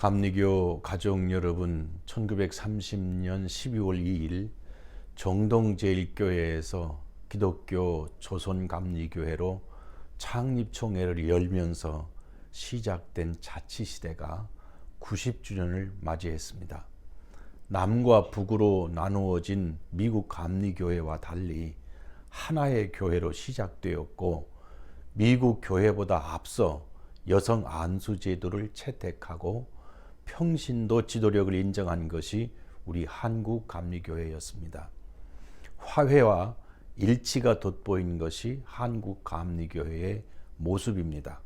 감리교 가족 여러분, 1930년 12월 2일 정동제일교회에서 기독교 조선감리교회로 창립총회를 열면서 시작된 자치시대가 90주년을 맞이했습니다. 남과 북으로 나누어진 미국 감리교회와 달리 하나의 교회로 시작되었고, 미국 교회보다 앞서 여성 안수제도를 채택하고 평신도 지도력을 인정한 것이 우리 한국 감리교회였습니다. 화해와 일치가 돋보인 것이 한국 감리교회의 모습입니다.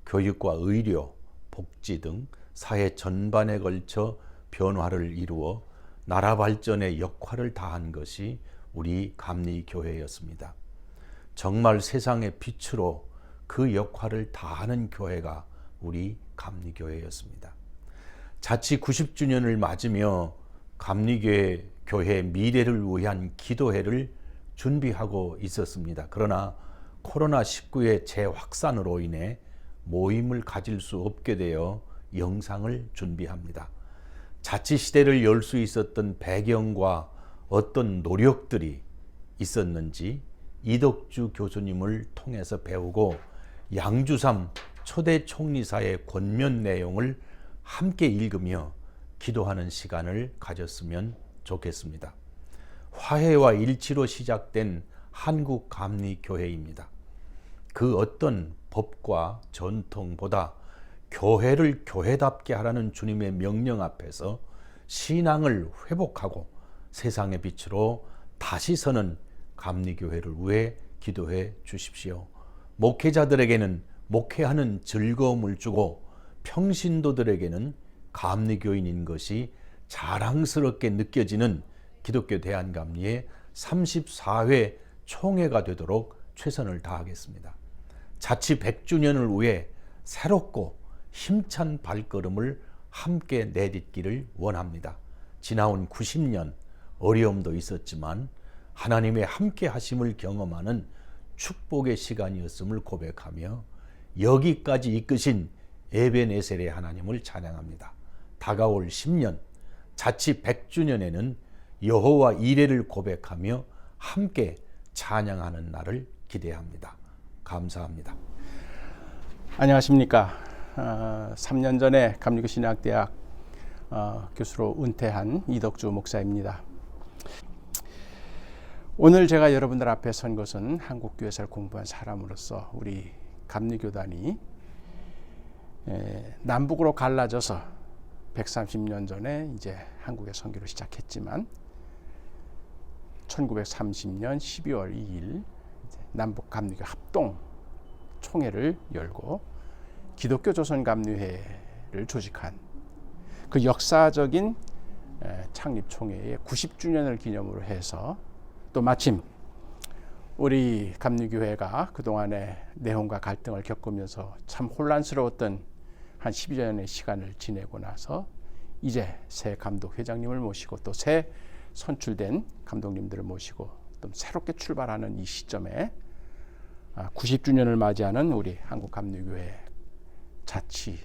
교육과 의료, 복지 등 사회 전반에 걸쳐 변화를 이루어 나라 발전의 역할을 다한 것이 우리 감리교회였습니다. 정말 세상의 빛으로 그 역할을 다하는 교회가 우리 감리교회였습니다. 자치 90주년을 맞으며 감리교회 미래를 위한 기도회를 준비하고 있었습니다. 그러나 코로나19의 재확산으로 인해 모임을 가질 수 없게 되어 영상을 준비합니다. 자치시대를 열 수 있었던 배경과 어떤 노력들이 있었는지 이덕주 교수님을 통해서 배우고 양주삼 초대 총리사의 권면 내용을 함께 읽으며 기도하는 시간을 가졌으면 좋겠습니다. 화해와 일치로 시작된 한국 감리교회입니다. 그 어떤 법과 전통보다 교회를 교회답게 하라는 주님의 명령 앞에서 신앙을 회복하고 세상의 빛으로 다시 서는 감리교회를 위해 기도해 주십시오. 목회자들에게는 목회하는 즐거움을 주고 평신도들에게는 감리교인인 것이 자랑스럽게 느껴지는 기독교 대한감리의 34회 총회가 되도록 최선을 다하겠습니다. 자치 100주년을 위해 새롭고 힘찬 발걸음을 함께 내딛기를 원합니다. 지나온 90년 어려움도 있었지만 하나님의 함께 하심을 경험하는 축복의 시간이었음을 고백하며 여기까지 이끄신 에벤에셀의 하나님을 찬양합니다. 다가올 10년 자치 100주년에는 여호와 이레를 고백하며 함께 찬양하는 날을 기대합니다. 감사합니다. 안녕하십니까. 3년 전에 감리교 신학대학 교수로 은퇴한 이덕주 목사입니다. 오늘 제가 여러분들 앞에 선 것은 한국교회사를 공부한 사람으로서 우리 감리교단이 남북으로 갈라져서 130년 전에 이제 한국의 선교를 시작했지만 1930년 12월 2일 남북 감리교 합동 총회를 열고 기독교 조선 감리회를 조직한 그 역사적인 창립 총회의 90주년을 기념으로 해서 또 마침 우리 감리교회가 그동안의 내홍과 갈등을 겪으면서 참 혼란스러웠던 한 12년의 시간을 지내고 나서 이제 새 감독 회장님을 모시고 또 새 선출된 감독님들을 모시고 또 새롭게 출발하는 이 시점에 90주년을 맞이하는 우리 한국 감리교회 자치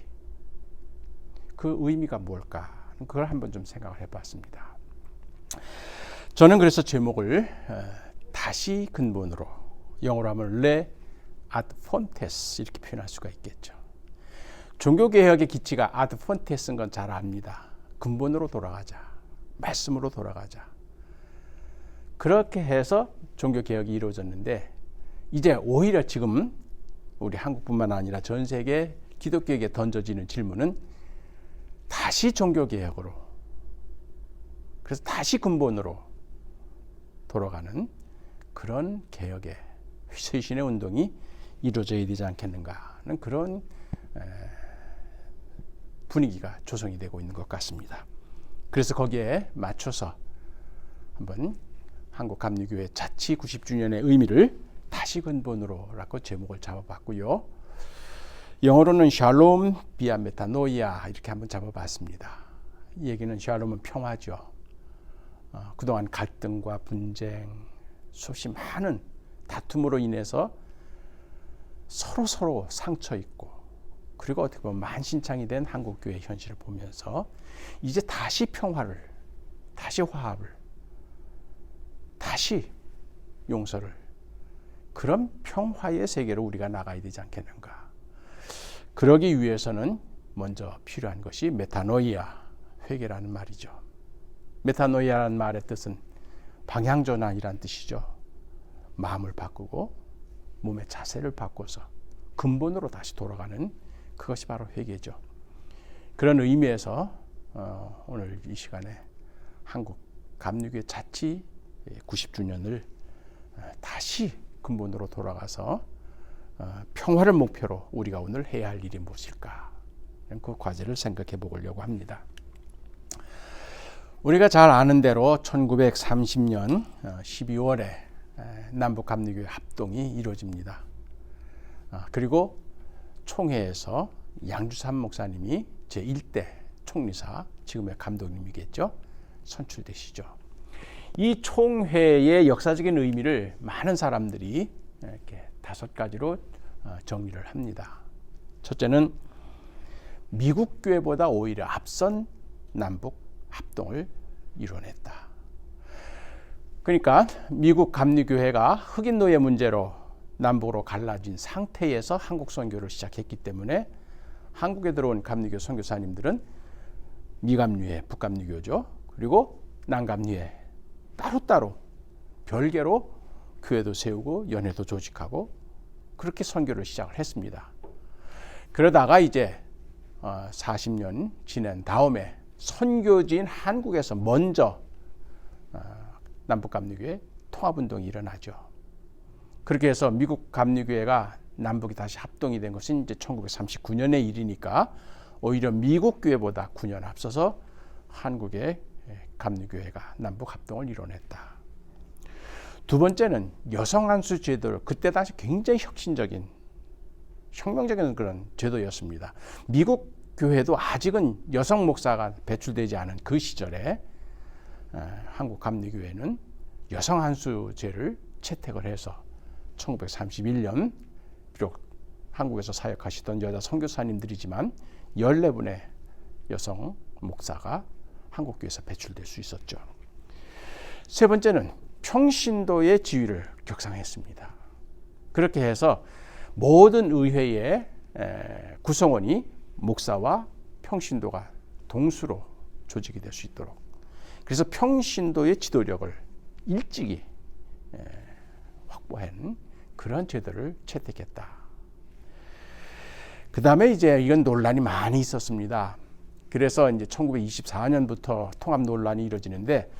그 의미가 뭘까? 그걸 한번 좀 생각을 해봤습니다. 저는 그래서 제목을 다시 근본으로, 영어로 하면 레 아드 폰테스 이렇게 표현할 수가 있겠죠. 종교개혁의 기치가 아드 폰테스인 건 잘 압니다. 근본으로 돌아가자, 말씀으로 돌아가자. 그렇게 해서 종교개혁이 이루어졌는데 이제 오히려 지금 우리 한국뿐만 아니라 전 세계 기독교에게 던져지는 질문은 다시 종교개혁으로, 그래서 다시 근본으로 돌아가는 그런 개혁의 쇄신의 운동이 이루어져야 되지 않겠는가 하는 그런 분위기가 조성이 되고 있는 것 같습니다. 그래서 거기에 맞춰서 한번 한국 감리교회 자치 90주년의 의미를 다시 근본으로라고 제목을 잡아봤고요. 영어로는 샬롬 비아 메타노이아 이렇게 한번 잡아봤습니다. 이 얘기는 샬롬은 평화죠. 그동안 갈등과 분쟁, 수없이 많은 다툼으로 인해서 서로 상처 있고 그리고 어떻게 보면 만신창이 된 한국교회 현실을 보면서 이제 다시 평화를, 다시 화합을, 다시 용서를, 그런 평화의 세계로 우리가 나가야 되지 않겠는가. 그러기 위해서는 먼저 필요한 것이 메타노이아, 회개라는 말이죠. 메타노이아라는 말의 뜻은 방향전환이란 뜻이죠. 마음을 바꾸고 몸의 자세를 바꿔서 근본으로 다시 돌아가는, 그것이 바로 회개죠. 그런 의미에서 오늘 이 시간에 한국 감리교회 자치 90주년을 다시 근본으로 돌아가서 평화를 목표로 우리가 오늘 해야 할 일이 무엇일까, 그 과제를 생각해 보려고 합니다. 우리가 잘 아는 대로 1930년 12월에 남북 감리교회 합동이 이루어집니다. 그리고 총회에서 양주삼 목사님이 제1대 총리사, 지금의 감독님이겠죠, 선출되시죠. 이 총회의 역사적인 의미를 많은 사람들이 이렇게 5가지로 정리를 합니다. 첫째는 미국 교회보다 오히려 앞선 남북 합동을 이뤄냈다. 그러니까 미국 감리교회가 흑인 노예 문제로 남북으로 갈라진 상태에서 한국 선교를 시작했기 때문에 한국에 들어온 감리교 선교사님들은 미감리회, 북감리교죠. 그리고 남감리회 따로따로 별개로 교회도 세우고 연회도 조직하고 그렇게 선교를 시작을 했습니다. 그러다가 이제 40년 지난 다음에 선교지인 한국에서 먼저 남북감리교회 통합운동이 일어나죠. 그렇게 해서 미국 감리교회가 남북이 다시 합동이 된 것은 이제 1939년의 일이니까 오히려 미국 교회보다 9년 앞서서 한국의 감리교회가 남북 합동을 이뤄냈다. 두 번째는 여성 안수 제도를, 그때 당시 굉장히 혁신적인, 혁명적인 그런 제도였습니다. 미국 교회도 아직은 여성 목사가 배출되지 않은 그 시절에 한국 감리교회는 여성 안수제를 채택을 해서 1931년, 비록 한국에서 사역하시던 여자 선교사님들이지만 14분의 여성 목사가 한국교회에서 배출될 수 있었죠. 세 번째는 평신도의 지위를 격상했습니다. 그렇게 해서 모든 의회의 구성원이 목사와 평신도가 동수로 조직이 될 수 있도록, 그래서 평신도의 지도력을 일찍이 확보한 그런 제도를 채택했다. 그 다음에 이제 이건 논란이 많이 있었습니다. 그래서 이제 1924년부터 통합 논란이 이루어지는데,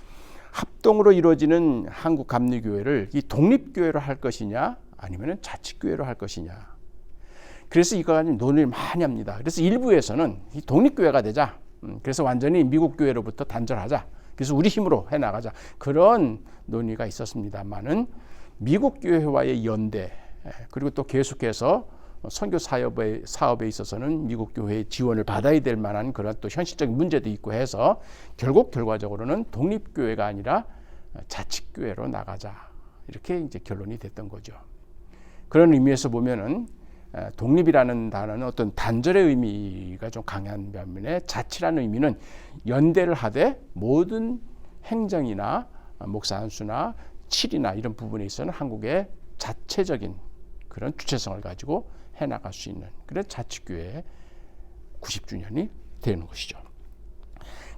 합동으로 이루어지는 한국 감리교회를 이 독립교회로 할 것이냐 아니면 자치교회로 할 것이냐, 그래서 이거 가지고 논의를 많이 합니다. 그래서 일부에서는 이 독립교회가 되자, 그래서 완전히 미국 교회로부터 단절하자, 그래서 우리 힘으로 해나가자, 그런 논의가 있었습니다만은 미국 교회와의 연대, 그리고 또 계속해서 선교 사업에 있어서는 미국 교회의 지원을 받아야 될 만한 그런 또 현실적인 문제도 있고 해서 결국 결과적으로는 독립교회가 아니라 자치교회로 나가자, 이렇게 이제 결론이 됐던 거죠. 그런 의미에서 보면은 독립이라는 단어는 어떤 단절의 의미가 좀 강한 반면에 자치라는 의미는 연대를 하되 모든 행정이나 목사 안수나 칠이나 이런 부분에 있어서는 한국의 자체적인 그런 주체성을 가지고 해나갈 수 있는 그런 자치교회의 90주년이 되는 것이죠.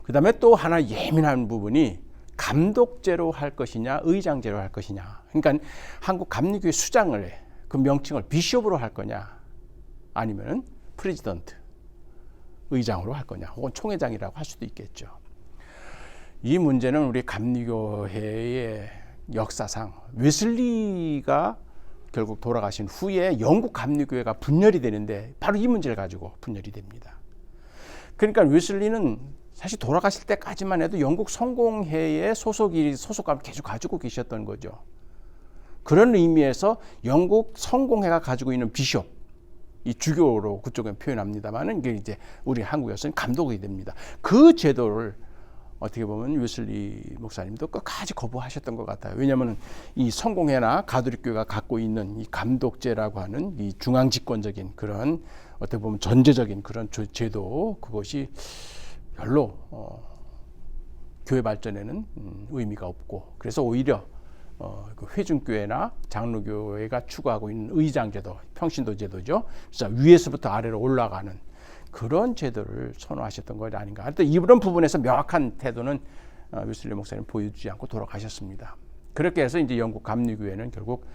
그 다음에 또 하나 예민한 부분이 감독제로 할 것이냐 의장제로 할 것이냐. 그러니까 한국 감리교회 수장을, 그 명칭을 비숍으로 할 거냐 아니면 프레지던트, 의장으로 할 거냐, 혹은 총회장이라고 할 수도 있겠죠. 이 문제는 우리 감리교회의 역사상 웨슬리가 결국 돌아가신 후에 영국 감리교회가 분열이 되는데 바로 이 문제를 가지고 분열이 됩니다. 그러니까 웨슬리는 사실 돌아가실 때까지만 해도 영국 성공회의 소속감을 계속 가지고 계셨던 거죠. 그런 의미에서 영국 성공회가 가지고 있는 비숍, 이 주교로 그쪽에 표현합니다만은 이게 이제 우리 한국에서는 감독이 됩니다. 그 제도를 어떻게 보면 웨슬리 목사님도 끝까지 거부하셨던 것 같아요. 왜냐하면 이 성공회나 가톨릭 교회가 갖고 있는 이 감독제라고 하는 이 중앙 집권적인 그런 어떻게 보면 전제적인 그런 제도, 그것이 별로 교회 발전에는 의미가 없고, 그래서 오히려 그 회중교회나 장로교회가 추구하고 있는 의장제도, 평신도 제도죠. 그래서 위에서부터 아래로 올라가는 그런 제도를 선호하셨던 것이 아닌가. 하여튼 이런 부분에서 명확한 태도는 웨슬리 목사님 보여주지 않고 돌아가셨습니다. 그렇게 해서 이제 영국 감리교회는 결국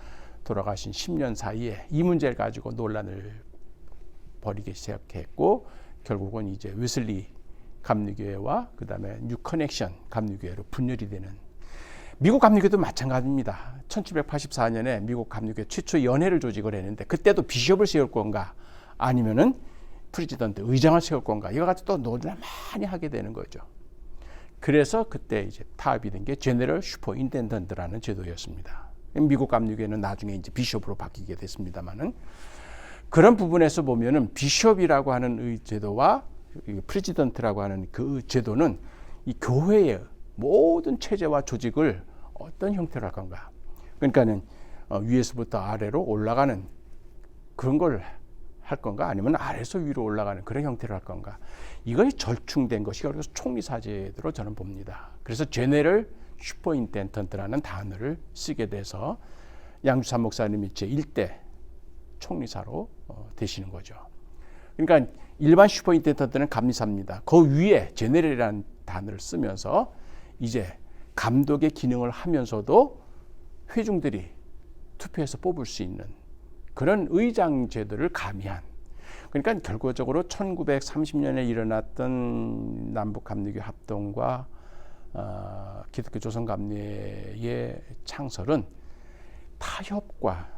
돌아가신 10년 사이에 이 문제를 가지고 논란을 벌이기 시작했고, 결국은 이제 웨슬리 감리교회와 그 다음에 뉴 커넥션 감리교회로 분열이 되는, 미국 감리교도 마찬가지입니다. 1784년에 미국 감리교회 최초 연회를 조직을 했는데, 그때도 비숍을 세울 건가 아니면은 프리지던트 의장을 세울 건가, 이거 가지고 또 논란을 많이 하게 되는 거죠. 그래서 그때 이제 타협이 된 게 제너럴 슈퍼인텐던트라는 제도였습니다. 미국 감리교회는 나중에 이제 비숍으로 바뀌게 됐습니다만은, 그런 부분에서 보면은 비숍이라고 하는 제도와 프리지던트라고 하는 그 제도는 이 교회의 모든 체제와 조직을 어떤 형태로 할 건가, 그러니까는 위에서부터 아래로 올라가는 그런 걸 할 건가, 아니면 아래에서 위로 올라가는 그런 형태로 할 건가, 이것이 절충된 것이 그래서 총리사제도로 저는 봅니다. 그래서 제너럴 슈퍼인텐던트라는 단어를 쓰게 돼서 양주삼 목사님이 제1대 총리사로 되시는 거죠. 그러니까 일반 슈퍼인텐던트는 감리사입니다. 그 위에 제너럴이라는 단어를 쓰면서 이제 감독의 기능을 하면서도 회중들이 투표해서 뽑을 수 있는 그런 의장 제도를 가미한, 그러니까 결과적으로 1930년에 일어났던 남북 감리교 합동과 기독교 조선감리의 창설은 타협과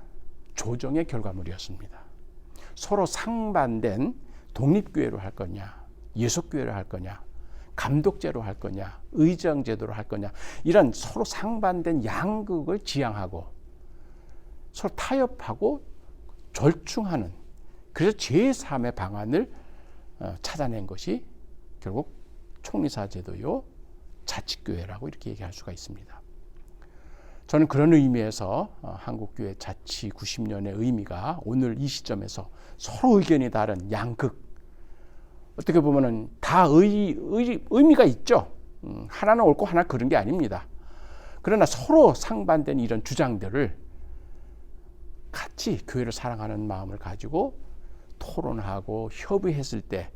조정의 결과물이었습니다. 서로 상반된 독립교회로 할 거냐, 예속교회로 할 거냐, 감독제로 할 거냐, 의정제도로 할 거냐, 이런 서로 상반된 양극을 지향하고 서로 타협하고 절충하는, 그래서 제3의 방안을 찾아낸 것이 결국 총리사제도요, 자치교회라고 이렇게 얘기할 수가 있습니다. 저는 그런 의미에서 한국교회 자치 90년의 의미가 오늘 이 시점에서 서로 의견이 다른 양극, 어떻게 보면은 다 의미가 있죠. 하나는 옳고 하나 그런 게 아닙니다. 그러나 서로 상반된 이런 주장들을 같이 교회를 사랑하는 마음을 가지고 토론하고 협의했을 때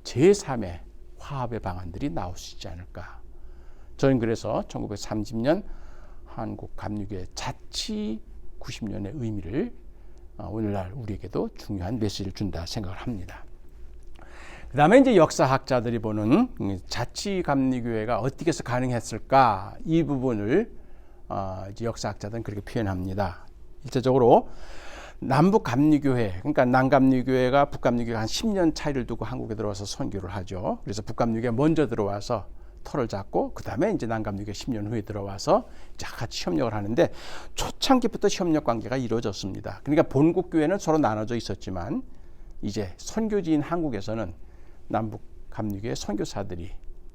제3의 화합의 방안들이 나올 수 있지 않을까. 저는 그래서 1930년 한국 감리교회 자치 90년의 의미를 오늘날 우리에게도 중요한 메시지를 준다 생각을 합니다. 그 다음에 이제 역사학자들이 보는 자치 감리교회가 어떻게 해서 가능했을까, 이 부분을 이제 역사학자들은 그렇게 표현합니다. 일차적으로 남북 감리교회, 그러니까 남감리교회가 북감리교회가 한 10년 차이를 두고 한국에 들어와서 선교를 하죠. 그래서 북감리교회가 먼저 들어와서 터를 잡고, 그 다음에 이제 남감리교회 10년 후에 들어와서 이제 같이 협력을 하는데, 초창기부터 협력 관계가 이루어졌습니다. 그러니까 본국 교회는 서로 나눠져 있었지만 이제 선교지인 한국에서는 남북 감리교회 선교사들이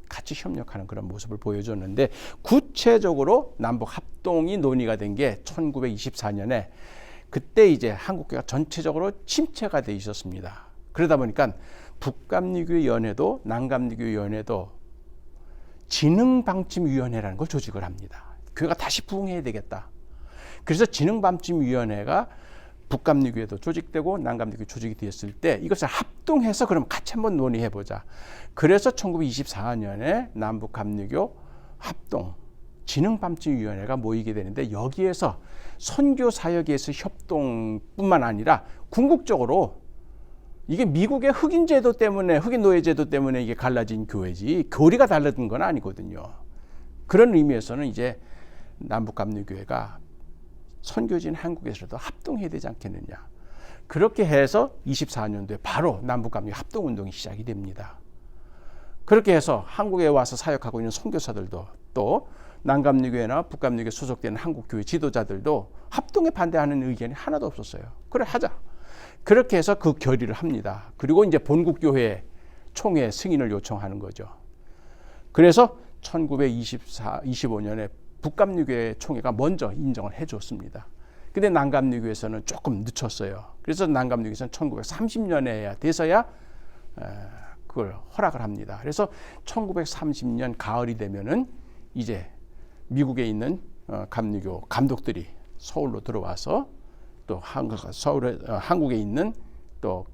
같이 협력하는 그런 모습을 보여줬는데, 구체적으로 남북 합동이 논의가 된 게 1924년에 그때 이제 한국교회가 전체적으로 침체가 돼 있었습니다. 그러다 보니까 북감리교회 연회도 남감리교회 연회도 진흥방침위원회라는 걸 조직을 합니다. 교회가 다시 부흥해야 되겠다. 그래서 진흥방침위원회가 북감리교회도 조직되고 남감리교회 조직이 되었을 때 이것을 합동해서 그럼 같이 한번 논의해보자. 그래서 1924년에 남북감리교 합동 진흥방침위원회가 모이게 되는데, 여기에서 선교사역에서 협동뿐만 아니라 궁극적으로 이게 미국의 흑인 제도 때문에, 흑인 노예 제도 때문에 이게 갈라진 교회지 교리가 달라진 건 아니거든요. 그런 의미에서는 이제 남북감리교회가 선교지인 한국에서도 합동해야 되지 않겠느냐. 그렇게 해서 24년도에 바로 남북감리교 합동운동이 시작이 됩니다. 그렇게 해서 한국에 와서 사역하고 있는 선교사들도, 또 남감리교회나 북감리교회 소속되는 한국교회 지도자들도 합동에 반대하는 의견이 하나도 없었어요. 그래, 하자. 그렇게 해서 그 결의를 합니다. 그리고 이제 본국교회 총회 승인을 요청하는 거죠. 그래서 25년에 북감리교회 총회가 먼저 인정을 해줬습니다. 근데 남감리교회에서는 조금 늦췄어요. 그래서 남감리교회에서는 1930년에 돼서야 그걸 허락을 합니다. 그래서 1930년 가을이 되면은 이제 미국에 있는 감리교 감독들이 서울로 들어와서 또 한국에 있는 또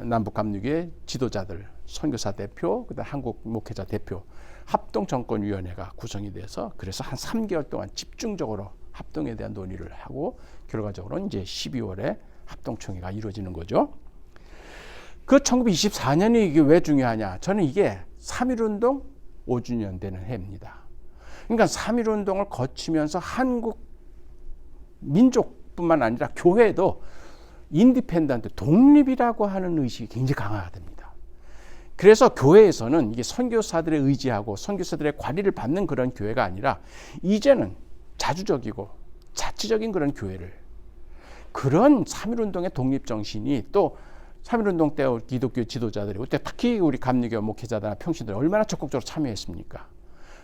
남북 감리교회 지도자들, 선교사 대표, 그다음 한국 목회자 대표 합동정권위원회가 구성이 돼서 그래서 한 3개월 동안 집중적으로 합동에 대한 논의를 하고 결과적으로 이제 12월에 합동총회가 이루어지는 거죠. 그 1924년이 이게 왜 중요하냐? 저는 이게 3.1운동 5주년 되는 해입니다. 그러니까 3.1운동을 거치면서 한국 민족뿐만 아니라 교회도 인디펜던트, 독립이라고 하는 의식이 굉장히 강화가 됩니다. 그래서 교회에서는 이게 선교사들의 의지하고 선교사들의 관리를 받는 그런 교회가 아니라 이제는 자주적이고 자치적인 그런 교회를, 그런 3.1운동의 독립정신이 또 3.1운동 때 기독교 지도자들이 그때 특히 우리 감리교 목회자들이나 평신들이 얼마나 적극적으로 참여했습니까?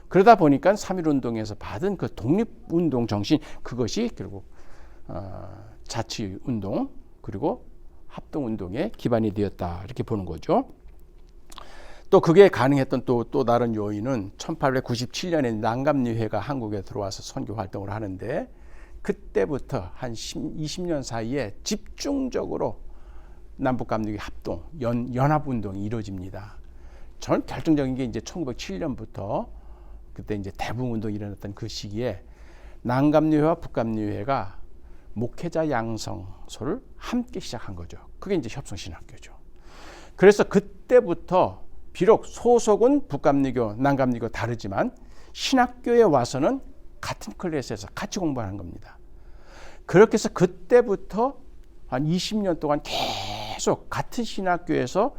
그러다 보니까 3.1운동에서 받은 그 독립운동 정신, 그것이 결국 자치운동 그리고 합동운동의 기반이 되었다, 이렇게 보는 거죠. 또 그게 가능했던 또 다른 요인은 1897년에 난감리회가 한국에 들어와서 선교 활동을 하는데 그때부터 한 20년 사이에 집중적으로 남북감리교 합동, 연합운동이 이루어집니다. 전 결정적인 게 이제 1907년부터 그때 이제 대붕운동이 일어났던 그 시기에 남감리회와 북감리회가 목회자 양성소를 함께 시작한 거죠. 그게 이제 협성신학교죠. 그래서 그때부터 비록 소속은 북감리교, 남감리교 다르지만 신학교에 와서는 같은 클래스에서 같이 공부하는 겁니다. 그렇게 해서 그때부터 한 20년 동안 계속 같은 신학교에서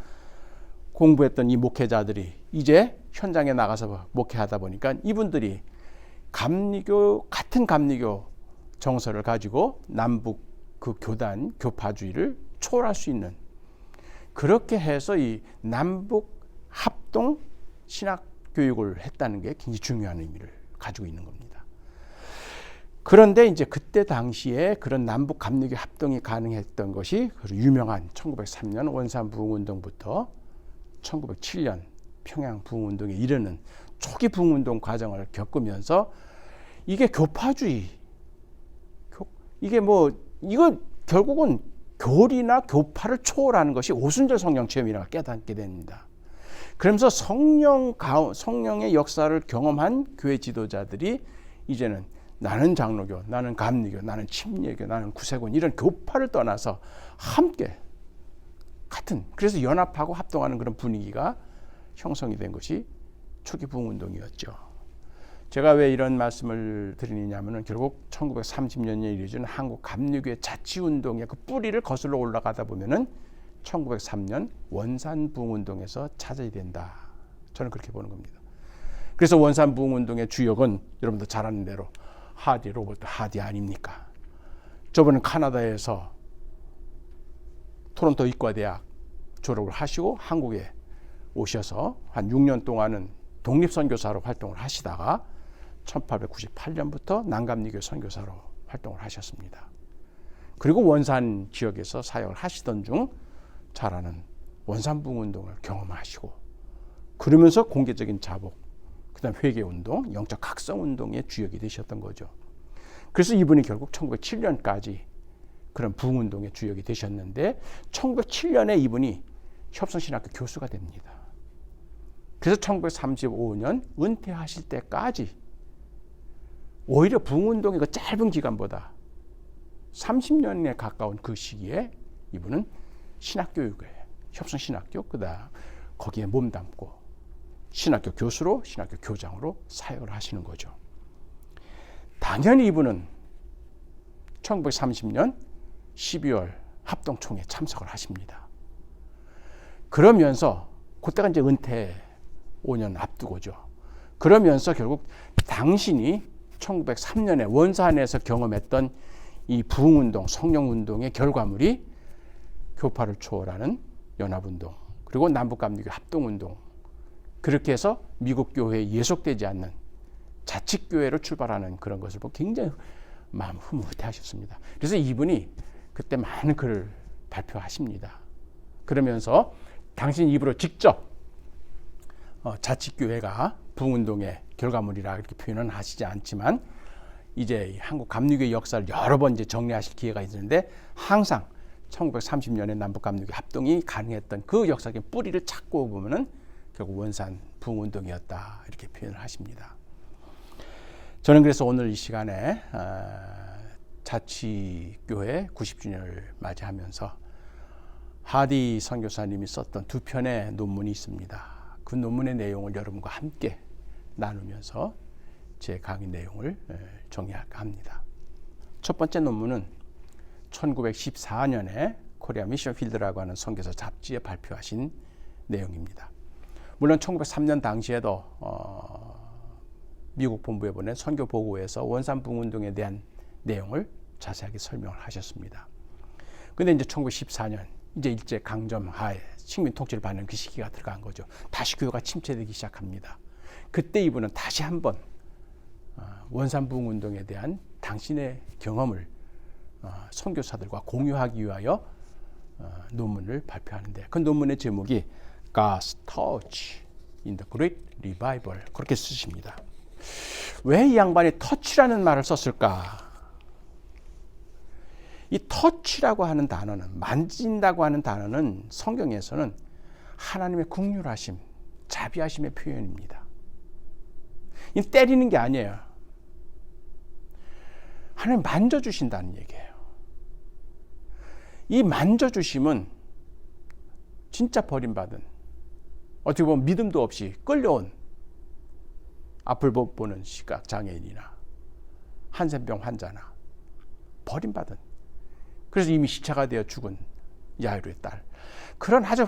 공부했던 이 목회자들이 이제 현장에 나가서 목회하다 보니까 이분들이 같은 감리교 정서를 가지고 남북 그 교단, 교파주의를 초월할 수 있는, 그렇게 해서 이 남북 합동 신학 교육을 했다는 게 굉장히 중요한 의미를 가지고 있는 겁니다. 그런데 이제 그때 당시에 그런 남북 감리교 합동이 가능했던 것이 유명한 1903년 원산 부흥운동부터 1907년 평양 부흥운동에 이르는 초기 부흥운동 과정을 겪으면서 이게 교파주의, 이게 이거 결국은 교리나 교파를 초월하는 것이 오순절 성령 체험이라고 깨닫게 됩니다. 그러면서 성령의 역사를 경험한 교회 지도자들이 이제는 나는 장로교, 나는 감리교, 나는 침례교, 나는 구세군, 이런 교파를 떠나서 함께 같은, 그래서 연합하고 합동하는 그런 분위기가 형성이 된 것이 초기 부흥운동이었죠. 제가 왜 이런 말씀을 드리느냐면은 결국 1930년에 이루어진 한국 감리교의 자치운동의 그 뿌리를 거슬러 올라가다 보면은 1903년 원산 부흥운동에서 찾아야 된다. 저는 그렇게 보는 겁니다. 그래서 원산 부흥운동의 주역은 여러분도 잘 아는 대로 로버트 하디 아닙니까? 저분은 카나다에서 토론토 의과대학 졸업을 하시고 한국에 오셔서 한 6년 동안은 독립선교사로 활동을 하시다가 1898년부터 남감리교 선교사로 활동을 하셨습니다. 그리고 원산 지역에서 사역을 하시던 중 잘 아는 원산부흥운동을 경험하시고, 그러면서 공개적인 자복, 그다음 회개운동, 영적 각성운동의 주역이 되셨던 거죠. 그래서 이분이 결국 1907년까지 그런 부흥운동의 주역이 되셨는데 1907년에 이분이 협성신학교 교수가 됩니다. 그래서 1935년 은퇴하실 때까지 오히려 부흥운동의 그 짧은 기간보다 30년에 가까운 그 시기에 이분은 신학교육에, 협성신학교, 그다음 거기에 몸담고 신학교 교수로, 신학교 교장으로 사역을 하시는 거죠. 당연히 이분은 1930년 12월 합동총회에 참석을 하십니다. 그러면서 그때가 이제 은퇴 5년 앞두고죠. 그러면서 결국 당신이 1903년에 원산에서 경험했던 이 부흥운동, 성령운동의 결과물이 교파를 초월하는 연합운동, 그리고 남북감리교 합동운동, 그렇게 해서 미국 교회에 예속되지 않는 자치교회로 출발하는 그런 것을 보고 굉장히 마음 흐뭇해하셨습니다. 그래서 이분이 그때 많은 글을 발표하십니다. 그러면서 당신 입으로 직접 자치교회가 부흥운동의 결과물이라 이렇게 표현은 하시지 않지만 이제 한국 감리교의 역사를 여러 번 이제 정리하실 기회가 있는데 항상 1930년에 남북감리교 합동이 가능했던 그 역사적인 뿌리를 찾고 보면은 결국 원산 부흥운동이었다 이렇게 표현을 하십니다. 저는 그래서 오늘 이 시간에 자치교회 90주년을 맞이하면서 하디 선교사님이 썼던 두 편의 논문이 있습니다. 그 논문의 내용을 여러분과 함께 나누면서 제 강의 내용을 정리할까 합니다. 첫 번째 논문은 1914년에 코리아 미션 필드라고 하는 선교사 잡지에 발표하신 내용입니다. 물론 1903년 당시에도 미국 본부에 보낸 선교 보고에서 원산 부흥운동에 대한 내용을 자세하게 설명을 하셨습니다. 근데 이제 1914년 이제 일제 강점 하에 식민 통치를 받는 그 시기가 들어간 거죠. 다시 교회가 침체되기 시작합니다. 그때 이분은 다시 한번 원산 부흥운동에 대한 당신의 경험을 선교사들과 공유하기 위하여 논문을 발표하는데 그 논문의 제목이 God's Touch in the Great Revival 그렇게 쓰십니다. 왜 이 양반이 터치라는 말을 썼을까? 이 터치라고 하는 단어는 만진다고 하는 단어는 성경에서는 하나님의 긍휼하심, 자비하심의 표현입니다. 이 때리는 게 아니에요. 하나님 만져주신다는 얘기예요. 이 만져주심은 진짜 버림받은 어떻게 보면 믿음도 없이 끌려온 앞을 못 보는 시각장애인이나 한센병 환자나 버림받은 그래서 이미 시차가 되어 죽은 야이로의 딸 그런 아주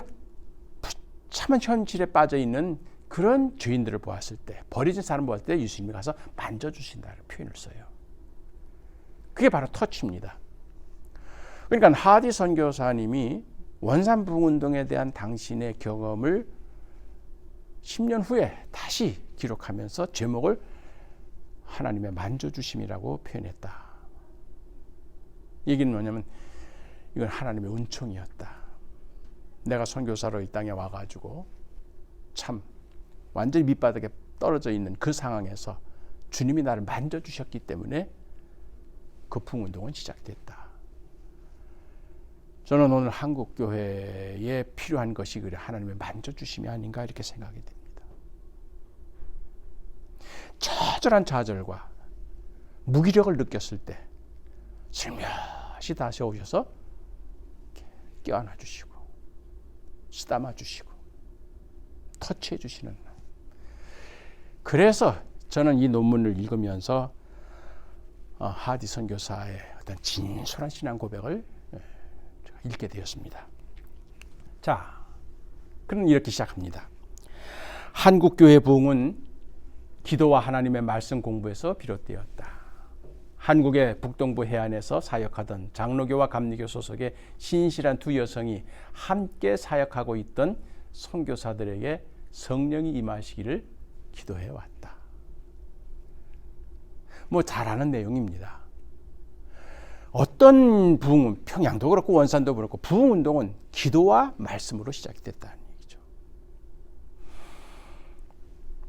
참한 현실에 빠져있는 그런 죄인들을 보았을 때 버려진 사람 보았을 때 예수님이 가서 만져주신다는 표현을 써요. 그게 바로 터치입니다. 그러니까 하디 선교사님이 원산 부흥운동에 대한 당신의 경험을 10년 후에 다시 기록하면서 제목을 하나님의 만져주심이라고 표현했다. 얘기는 뭐냐면 이건 하나님의 은총이었다. 내가 선교사로 이 땅에 와가지고 참 완전히 밑바닥에 떨어져 있는 그 상황에서 주님이 나를 만져주셨기 때문에 그 부흥운동은 시작됐다. 저는 오늘 한국 교회에 필요한 것이 그래 하나님의 만져주심이 아닌가 이렇게 생각이 됩니다. 처절한 좌절과 무기력을 느꼈을 때 슬며시 다시 오셔서 껴안아 주시고 쓰다마 주시고 터치해 주시는 그래서 저는 이 논문을 읽으면서 하디 선교사의 어떤 진솔한 신앙 고백을 읽게 되었습니다. 자, 그럼 이렇게 시작합니다. 한국교회 부흥은 기도와 하나님의 말씀 공부에서 비롯되었다. 한국의 북동부 해안에서 사역하던 장로교와 감리교 소속의 신실한 두 여성이 함께 사역하고 있던 선교사들에게 성령이 임하시기를 기도해 왔다. 뭐 잘 아는 내용입니다. 어떤 부흥은 평양도 그렇고 원산도 그렇고 부흥운동은 기도와 말씀으로 시작이 됐다는 얘기죠.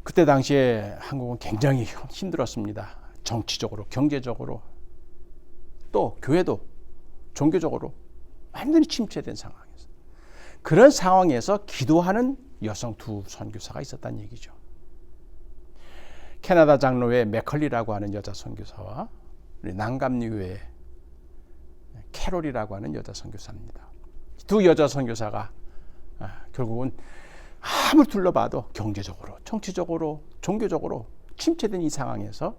그때 당시에 한국은 굉장히 힘들었습니다. 정치적으로, 경제적으로, 또 교회도 종교적으로 완전히 침체된 상황에서 그런 상황에서 기도하는 여성 두 선교사가 있었다는 얘기죠. 캐나다 장로회 맥컬리라고 하는 여자 선교사와 난감리교회 캐롤이라고 하는 여자 선교사입니다. 두 여자 선교사가 결국은 아무리 둘러봐도 경제적으로, 정치적으로, 종교적으로 침체된 이 상황에서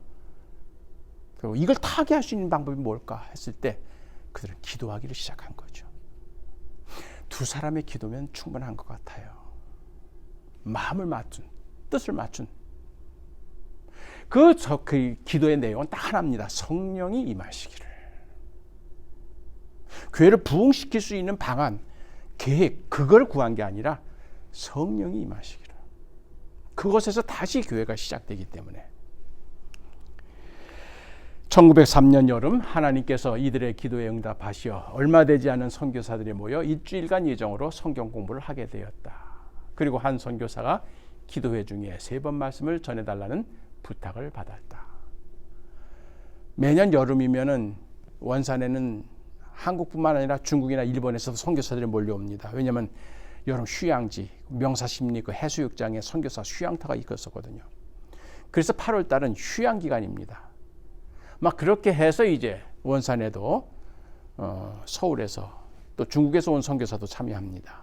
결국 이걸 타개할 수 있는 방법이 뭘까 했을 때 그들은 기도하기를 시작한 거죠. 두 사람의 기도면 충분한 것 같아요. 마음을 맞춘, 뜻을 맞춘 그 기도의 내용은 딱 하나입니다. 성령이 임하시기를. 교회를 부흥시킬 수 있는 방안, 계획, 그걸 구한 게 아니라 성령이 임하시기를. 그곳에서 다시 교회가 시작되기 때문에 1903년 여름 하나님께서 이들의 기도에 응답하시어 얼마 되지 않은 선교사들이 모여 일주일간 예정으로 성경 공부를 하게 되었다. 그리고 한 선교사가 기도회 중에 3번 말씀을 전해달라는 부탁을 받았다. 매년 여름이면은 원산에는 한국뿐만 아니라 중국이나 일본에서도 선교사들이 몰려옵니다. 왜냐하면 여름 휴양지, 명사십리 그 해수욕장에 선교사 휴양터가 있었거든요. 그래서 8월 달은 휴양 기간입니다. 막 그렇게 해서 이제 원산에도 서울에서 또 중국에서 온 선교사도 참여합니다.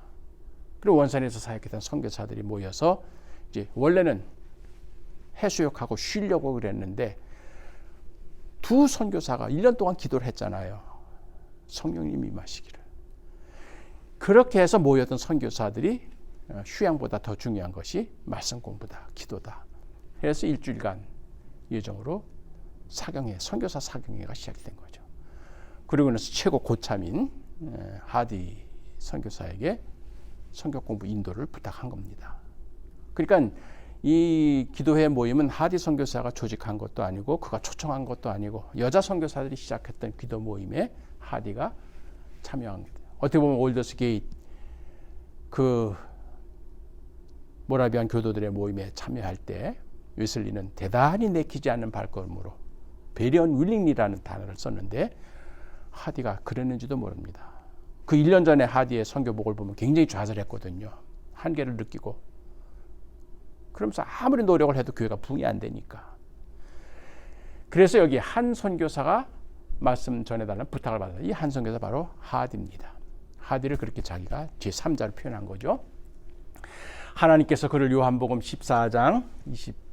그리고 원산에서 사역했던 선교사들이 모여서 이제 원래는 해수욕하고 쉬려고 그랬는데 두 선교사가 1년 동안 기도를 했잖아요. 성령님 임하시기를. 그렇게 해서 모였던 선교사들이 휴양보다 더 중요한 것이 말씀 공부다, 기도다. 그래서 일주일간 예정으로 사경회, 선교사 사경회가 시작이 된 거죠. 그리고 나서 최고 고참인 하디 선교사에게 선교 공부 인도를 부탁한 겁니다. 그러니까 이 기도회 모임은 하디 선교사가 조직한 것도 아니고 그가 초청한 것도 아니고 여자 선교사들이 시작했던 기도 모임에 하디가 참여한 거예요. 어떻게 보면 올더스 게이트 그 모라비안 교도들의 모임에 참여할 때 웨슬리는 대단히 내키지 않는 발걸음으로 베리언 윌링리라는 단어를 썼는데 하디가 그랬는지도 모릅니다. 그 1년 전에 하디의 선교복을 보면 굉장히 좌절했거든요. 한계를 느끼고. 그러면서 아무리 노력을 해도 교회가 부흥이 안 되니까. 그래서 여기 한 선교사가 말씀 전해달라는 부탁을 받아서 이 한 선교사 바로 하디입니다. 하디를 그렇게 자기가 제3자로 표현한 거죠. 하나님께서 그를 요한복음 14장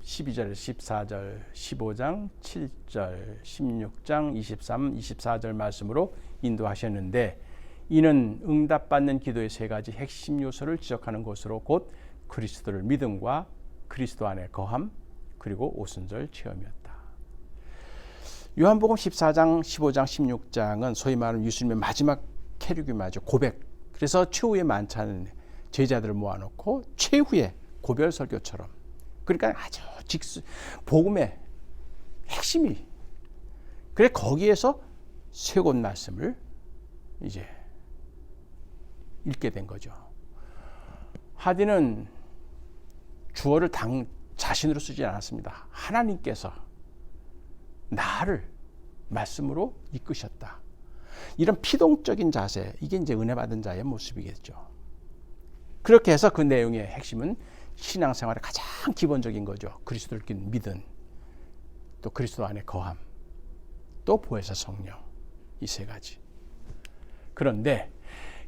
12절, 14절, 15장, 7절, 16장, 23, 24절 말씀으로 인도하셨는데 이는 응답받는 기도의 3가지 핵심 요소를 지적하는 것으로 곧 그리스도를 믿음과 그리스도 안에 거함 그리고 오순절 체험이었다. 요한복음 14장, 15장, 16장은 소위 말하는 예수님의 마지막 캐리그마죠. 고백. 그래서 최후의 만찬 제자들을 모아놓고 최후의 고별 설교처럼 그러니까 아주 복음의 핵심이 그래 거기에서 세 곳 말씀을 이제 읽게 된 거죠. 하디는 주어를 자신으로 쓰지 않았습니다. 하나님께서 나를 말씀으로 이끄셨다. 이런 피동적인 자세, 이게 이제 은혜 받은 자의 모습이겠죠. 그렇게 해서 그 내용의 핵심은 신앙생활의 가장 기본적인 거죠. 그리스도를 믿은, 또 그리스도 안에 거함, 또 보혜사 성령, 이 3가지.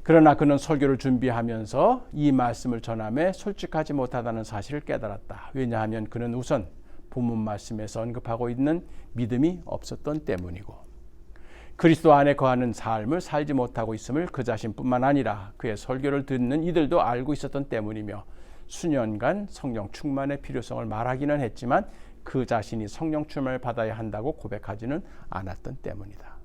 그러나 그는 설교를 준비하면서 이 말씀을 전함에 솔직하지 못하다는 사실을 깨달았다. 왜냐하면 그는 우선 본문 말씀에서 언급하고 있는 믿음이 없었던 때문이고 그리스도 안에 거하는 삶을 살지 못하고 있음을 그 자신뿐만 아니라 그의 설교를 듣는 이들도 알고 있었던 때문이며 수년간 성령 충만의 필요성을 말하기는 했지만 그 자신이 성령 충만을 받아야 한다고 고백하지는 않았던 때문이다.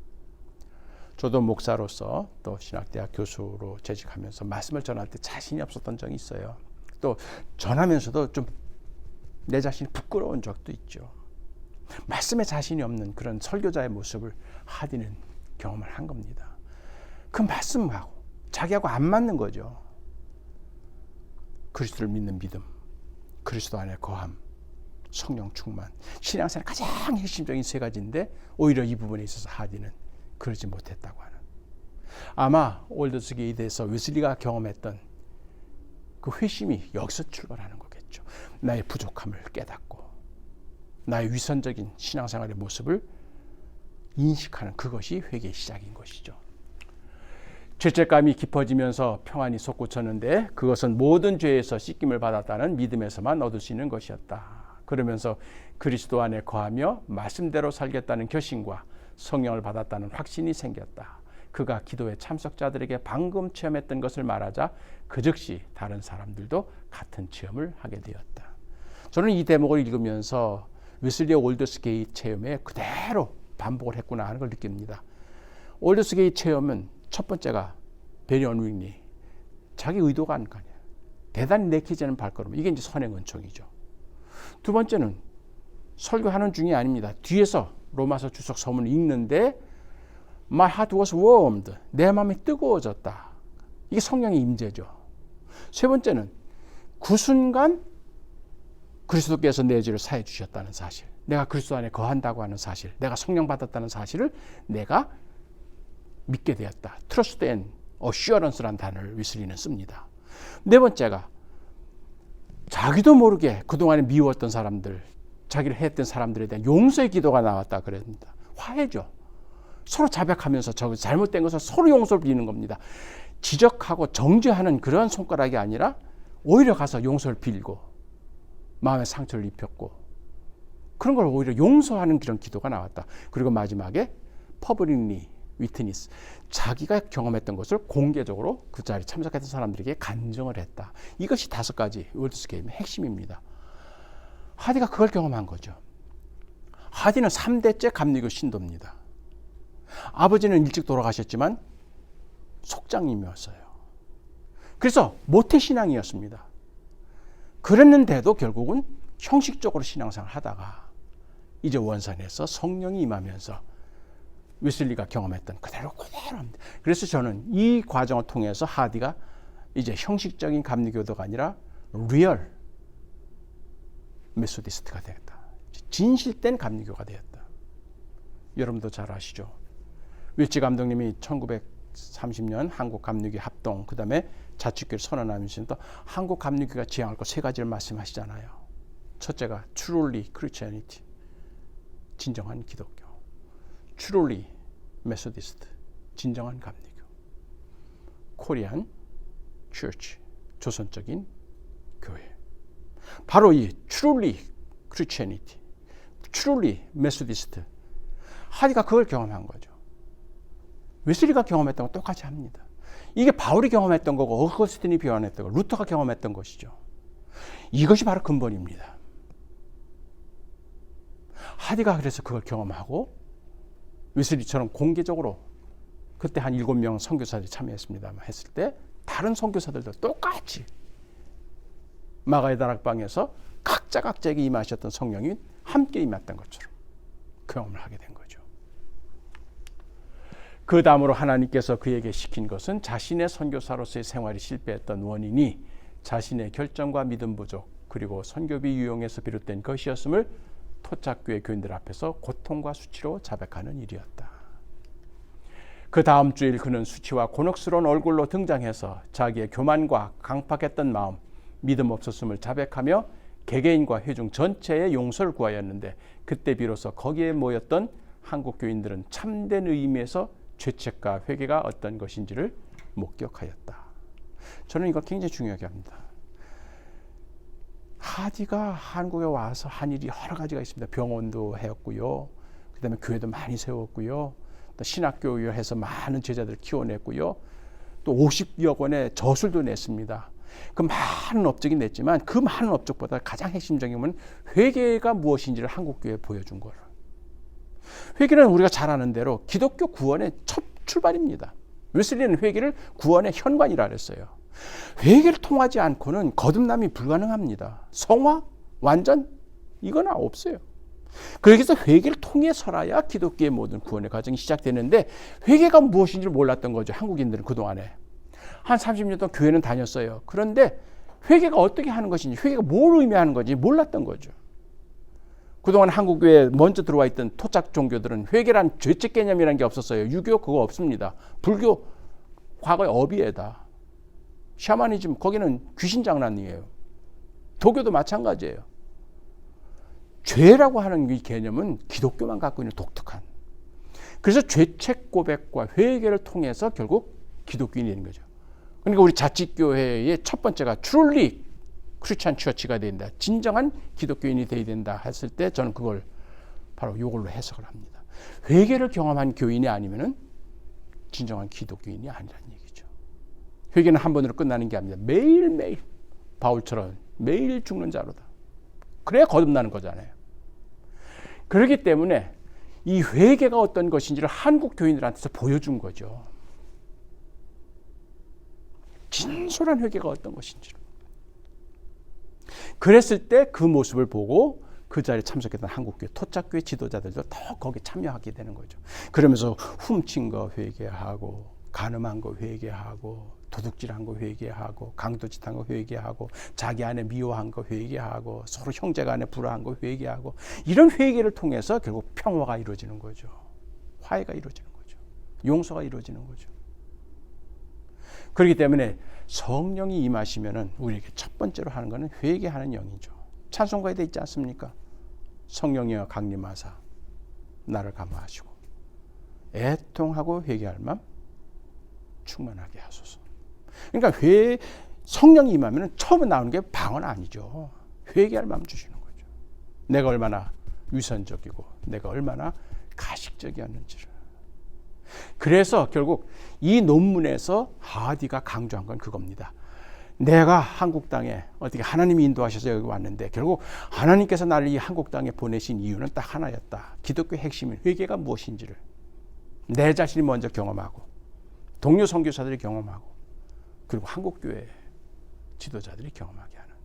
저도 목사로서 또 신학대학 교수로 재직하면서 말씀을 전할 때 자신이 없었던 적이 있어요. 또 전하면서도 좀 내 자신이 부끄러운 적도 있죠. 말씀에 자신이 없는 그런 설교자의 모습을 하디는 경험을 한 겁니다. 그 말씀하고 자기하고 안 맞는 거죠. 그리스도를 믿는 믿음, 그리스도 안에 거함, 성령 충만, 신앙생활 가장 핵심적인 3가지인데 오히려 이 부분에 있어서 하디는 그러지 못했다고 하는. 아마 올더스 게이트에서 웨슬리가 경험했던 그 회심이 여기서 출발하는 거겠죠. 나의 부족함을 깨닫고 나의 위선적인 신앙생활의 모습을 인식하는 그것이 회개의 시작인 것이죠. 죄책감이 깊어지면서 평안이 솟구쳤는데 그것은 모든 죄에서 씻김을 받았다는 믿음에서만 얻을 수 있는 것이었다. 그러면서 그리스도 안에 거하며 말씀대로 살겠다는 결심과 성령을 받았다는 확신이 생겼다. 그가 기도의 참석자들에게 방금 체험했던 것을 말하자 그 즉시 다른 사람들도 같은 체험을 하게 되었다. 저는 이 대목을 읽으면서 웨슬리의 올더스 게이트 체험에 그대로 반복을 했구나 하는 걸 느낍니다. 올더스 게이트 체험은 첫 번째가 베리언 윌링리, 자기 의도가 아니에요. 대단히 내키지 않은 발걸음, 이게 이제 선행 은총이죠. 두 번째는 설교하는 중이 아닙니다. 뒤에서 로마서 주석 서문을 읽는데 My heart was warmed. 내 마음이 뜨거워졌다. 이게 성령의 임재죠. 세 번째는 그 순간 그리스도께서 내 죄를 사해 주셨다는 사실, 내가 그리스도 안에 거한다고 하는 사실, 내가 성령 받았다는 사실을 내가 믿게 되었다. Trust and Assurance라는 단어를 웨슬리는 씁니다. 네 번째가 자기도 모르게 그동안에 미웠던 사람들, 자기를 해했던 사람들에 대한 용서의 기도가 나왔다 그랬습니다. 화해죠. 서로 자백하면서 잘못된 것을 서로 용서를 비는 겁니다. 지적하고 정죄하는 그런 손가락이 아니라 오히려 가서 용서를 빌고 마음의 상처를 입혔고 그런 걸 오히려 용서하는 그런 기도가 나왔다. 그리고 마지막에 퍼블릭리 위트니스, 자기가 경험했던 것을 공개적으로 그 자리에 참석했던 사람들에게 간증을 했다. 이것이 5가지 월드스케임의 핵심입니다. 하디가 그걸 경험한 거죠. 하디는 3대째 감리교 신도입니다. 아버지는 일찍 돌아가셨지만 속장님이었어요. 그래서 모태신앙이었습니다. 그랬는데도 결국은 형식적으로 신앙생활을 하다가 이제 원산에서 성령이 임하면서 웨슬리가 경험했던 그대로 합니다. 그래서 저는 이 과정을 통해서 하디가 이제 형식적인 감리교도가 아니라 리얼 메소디스트가 되었다. 진실된 감리교가 되었다. 여러분도 잘 아시죠? 윌치 감독님이 1930년 한국 감리교 합동, 그 다음에 자치교를 선언하면서 한국 감리교가 지향할 것 3가지를 말씀하시잖아요. 첫째가 truly Christianity, 진정한 기독교. truly Methodist, 진정한 감리교. Korean Church, 조선적인 교회. 바로 이 truly Christianity, truly Methodist, 하디가 그걸 경험한 거죠. 웨슬리가 경험했던 거 똑같이 합니다. 이게 바울이 경험했던 거고 어거스틴이 비관했던 거, 루터가 경험했던 것이죠. 이것이 바로 근본입니다. 하디가 그래서 그걸 경험하고 웨슬리처럼 공개적으로 그때 한 7명 선교사들이 참여했습니다만 했을 때 다른 선교사들도 똑같이 마가의 다락방에서 각자에게 임하셨던 성령이 함께 임했던 것처럼 경험을 하게 된 거죠. 그 다음으로 하나님께서 그에게 시킨 것은 자신의 선교사로서의 생활이 실패했던 원인이 자신의 결정과 믿음 부족 그리고 선교비 유용에서 비롯된 것이었음을 토착교회 교인들 앞에서 고통과 수치로 자백하는 일이었다. 그 다음 주일 그는 수치와 곤혹스러운 얼굴로 등장해서 자기의 교만과 강팍했던 마음, 믿음 없었음을 자백하며 개개인과 회중 전체의 용서를 구하였는데 그때 비로소 거기에 모였던 한국 교인들은 참된 의미에서 죄책과 회개가 어떤 것인지를 목격하였다. 저는 이걸 굉장히 중요하게 합니다. 하디가 한국에 와서 한 일이 여러 가지가 있습니다. 병원도 해왔고요. 그 다음에 교회도 많이 세웠고요. 또 신학교를 해서 많은 제자들을 키워냈고요. 또 50여 권의 저술도 냈습니다. 그 많은 업적이 냈지만 그 많은 업적보다 가장 핵심적인 건 회개가 무엇인지를 한국교회에 보여준 거예요. 회개는 우리가 잘 아는 대로 기독교 구원의 첫 출발입니다. 웨슬리는 회개를 구원의 현관이라 그랬어요. 회개를 통하지 않고는 거듭남이 불가능합니다. 성화, 완전 이건 없어요. 그래서 회개를 통해서라야 기독교의 모든 구원의 과정이 시작되는데 회개가 무엇인지를 몰랐던 거죠. 한국인들은 그동안에. 한 30년 동안 교회는 다녔어요. 그런데 회개가 어떻게 하는 것인지, 회개가 뭘 의미하는 건지 몰랐던 거죠. 그동안 한국교회에 먼저 들어와 있던 토착 종교들은 회개란 죄책 개념이라는 게 없었어요. 유교 그거 없습니다. 불교 과거의 어비에다. 샤머니즘 거기는 귀신 장난이에요. 도교도 마찬가지예요. 죄라고 하는 이 개념은 기독교만 갖고 있는 독특한. 그래서 죄책 고백과 회개를 통해서 결국 기독교인이 되는 거죠. 그러니까 우리 자치교회의 첫 번째가 truly 크리스찬 처치가 된다. 진정한 기독교인이 되어야 된다 했을 때 저는 그걸 바로 이걸로 해석을 합니다. 회개를 경험한 교인이 아니면은 진정한 기독교인이 아니라는 얘기죠. 회개는 한 번으로 끝나는 게 아닙니다. 매일매일 바울처럼 매일 죽는 자로다. 그래야 거듭나는 거잖아요. 그렇기 때문에 이 회개가 어떤 것인지를 한국 교인들한테서 보여준 거죠. 진솔한 회개가 어떤 것인지를. 그랬을 때 그 모습을 보고 그 자리에 참석했던 한국교회 토착교회 지도자들도 더 거기에 참여하게 되는 거죠. 그러면서 훔친 거 회개하고, 간음한 거 회개하고, 도둑질한 거 회개하고, 강도짓한 거 회개하고, 자기 안에 미워한 거 회개하고, 서로 형제간에 불화한 거 회개하고, 이런 회개를 통해서 결국 평화가 이루어지는 거죠. 화해가 이루어지는 거죠. 용서가 이루어지는 거죠. 그렇기 때문에 성령이 임하시면은 우리에게 첫 번째로 하는 것은 회개하는 영이죠. 찬송가에 돼 있지 않습니까? 성령이여 강림하사 나를 감화하시고 애통하고 회개할 맘 충만하게 하소서. 그러니까 성령이 임하면 처음에 나오는 게 방언 아니죠. 회개할 마음 주시는 거죠. 내가 얼마나 위선적이고 내가 얼마나 가식적이었는지를. 그래서 결국 이 논문에서 하디가 강조한 건 그겁니다. 내가 한국 땅에 어떻게 하나님이 인도하셔서 여기 왔는데 결국 하나님께서 나를 이 한국 땅에 보내신 이유는 딱 하나였다. 기독교의 핵심인 회개가 무엇인지를 내 자신이 먼저 경험하고 동료 선교사들이 경험하고 그리고 한국교회 지도자들이 경험하게 하는,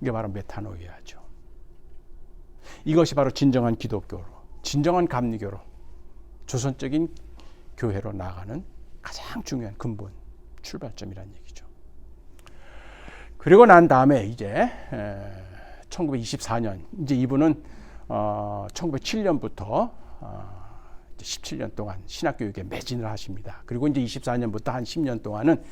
이게 바로 메타노이아죠. 이것이 바로 진정한 기독교로, 진정한 감리교로, 조선적인 교회로 나아가는 가장 중요한 근본 출발점이라는 얘기죠. 그리고 난 다음에 이제 1924년, 이제 이분은 1907년부터 17년 동안 신학교육에 매진을 하십니다. 그리고 이제 24년부터 한 10년 동안은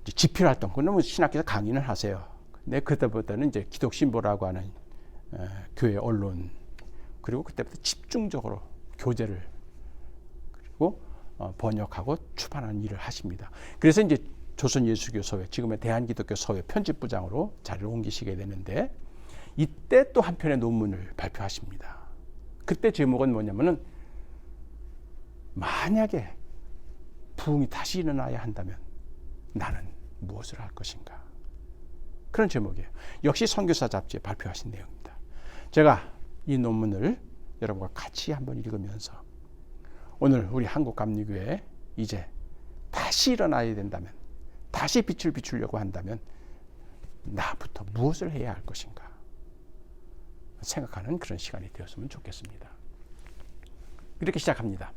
이제 집필 활동, 그러면 신학교에서 강의를 하세요. 근데 그때부터는 이제 기독신보라고 하는 교회 언론, 그리고 그때부터 집중적으로 교재를 그리고 번역하고 출판하는 일을 하십니다. 그래서 이제 조선예수교서회, 지금의 대한기독교서회 편집부장으로 자리를 옮기시게 되는데, 이때 또 한 편의 논문을 발표하십니다. 그때 제목은 뭐냐면은 만약에 부흥이 다시 일어나야 한다면 나는 무엇을 할 것인가, 그런 제목이에요. 역시 선교사 잡지에 발표하신 내용입니다. 제가 이 논문을 여러분과 같이 한번 읽으면서 오늘 우리 한국감리교회 이제 다시 일어나야 된다면, 다시 빛을 비추려고 한다면 나부터 무엇을 해야 할 것인가 생각하는 그런 시간이 되었으면 좋겠습니다. 이렇게 시작합니다.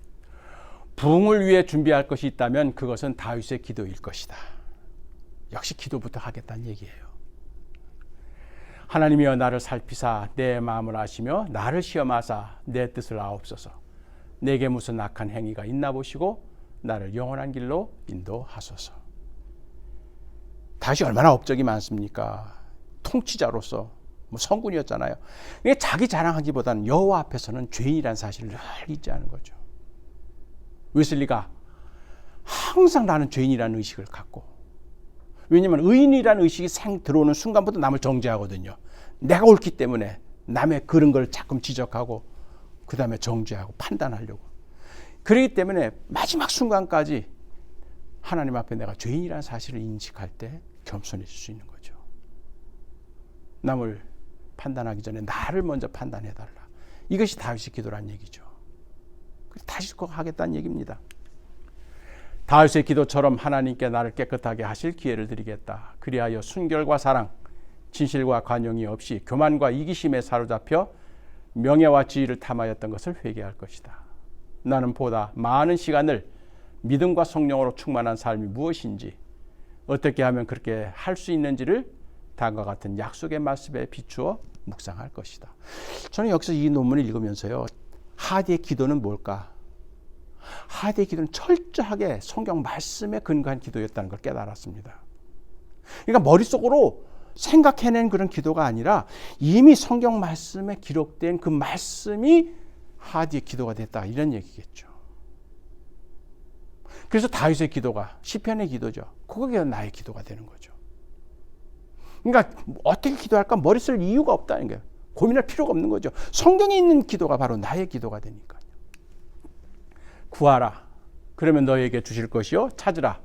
부흥을 위해 준비할 것이 있다면 그것은 다윗의 기도일 것이다. 역시 기도부터 하겠다는 얘기예요. 하나님이여 나를 살피사 내 마음을 아시며 나를 시험하사 내 뜻을 아옵소서. 내게 무슨 악한 행위가 있나 보시고 나를 영원한 길로 인도하소서. 다윗이 얼마나 업적이 많습니까? 통치자로서 성군이었잖아요. 자기 자랑하기보다는 여호와 앞에서는 죄인이라는 사실을 늘 잊지 않은 거죠. 웨슬리가 항상 나는 죄인이라는 의식을 갖고, 왜냐하면 의인이라는 의식이 들어오는 순간부터 남을 정죄하거든요. 내가 옳기 때문에 남의 그런 걸 자꾸 지적하고 그 다음에 정죄하고 판단하려고. 그렇기 때문에 마지막 순간까지 하나님 앞에 내가 죄인이라는 사실을 인식할 때 겸손해질 수 있는 거죠. 남을 판단하기 전에 나를 먼저 판단해달라. 이것이 다윗의 기도란 얘기죠. 다시 꼭 하겠다는 얘기입니다. 다윗의 기도처럼 하나님께 나를 깨끗하게 하실 기회를 드리겠다. 그리하여 순결과 사랑, 진실과 관용이 없이 교만과 이기심에 사로잡혀 명예와 지위를 탐하였던 것을 회개할 것이다. 나는 보다 많은 시간을 믿음과 성령으로 충만한 삶이 무엇인지, 어떻게 하면 그렇게 할 수 있는지를 다음과 같은 약속의 말씀에 비추어 묵상할 것이다. 저는 여기서 이 논문을 읽으면서요, 하디의 기도는 뭘까? 하디의 기도는 철저하게 성경 말씀에 근거한 기도였다는 걸 깨달았습니다. 그러니까 머릿속으로 생각해낸 그런 기도가 아니라 이미 성경 말씀에 기록된 그 말씀이 하디의 기도가 됐다, 이런 얘기겠죠. 그래서 다윗의 기도가 시편의 기도죠. 그게 나의 기도가 되는 거죠. 그러니까 어떻게 기도할까 머리 쓸 이유가 없다는 거예요. 고민할 필요가 없는 거죠. 성경에 있는 기도가 바로 나의 기도가 되니까요. 구하라, 그러면 너에게 주실 것이요. 찾으라,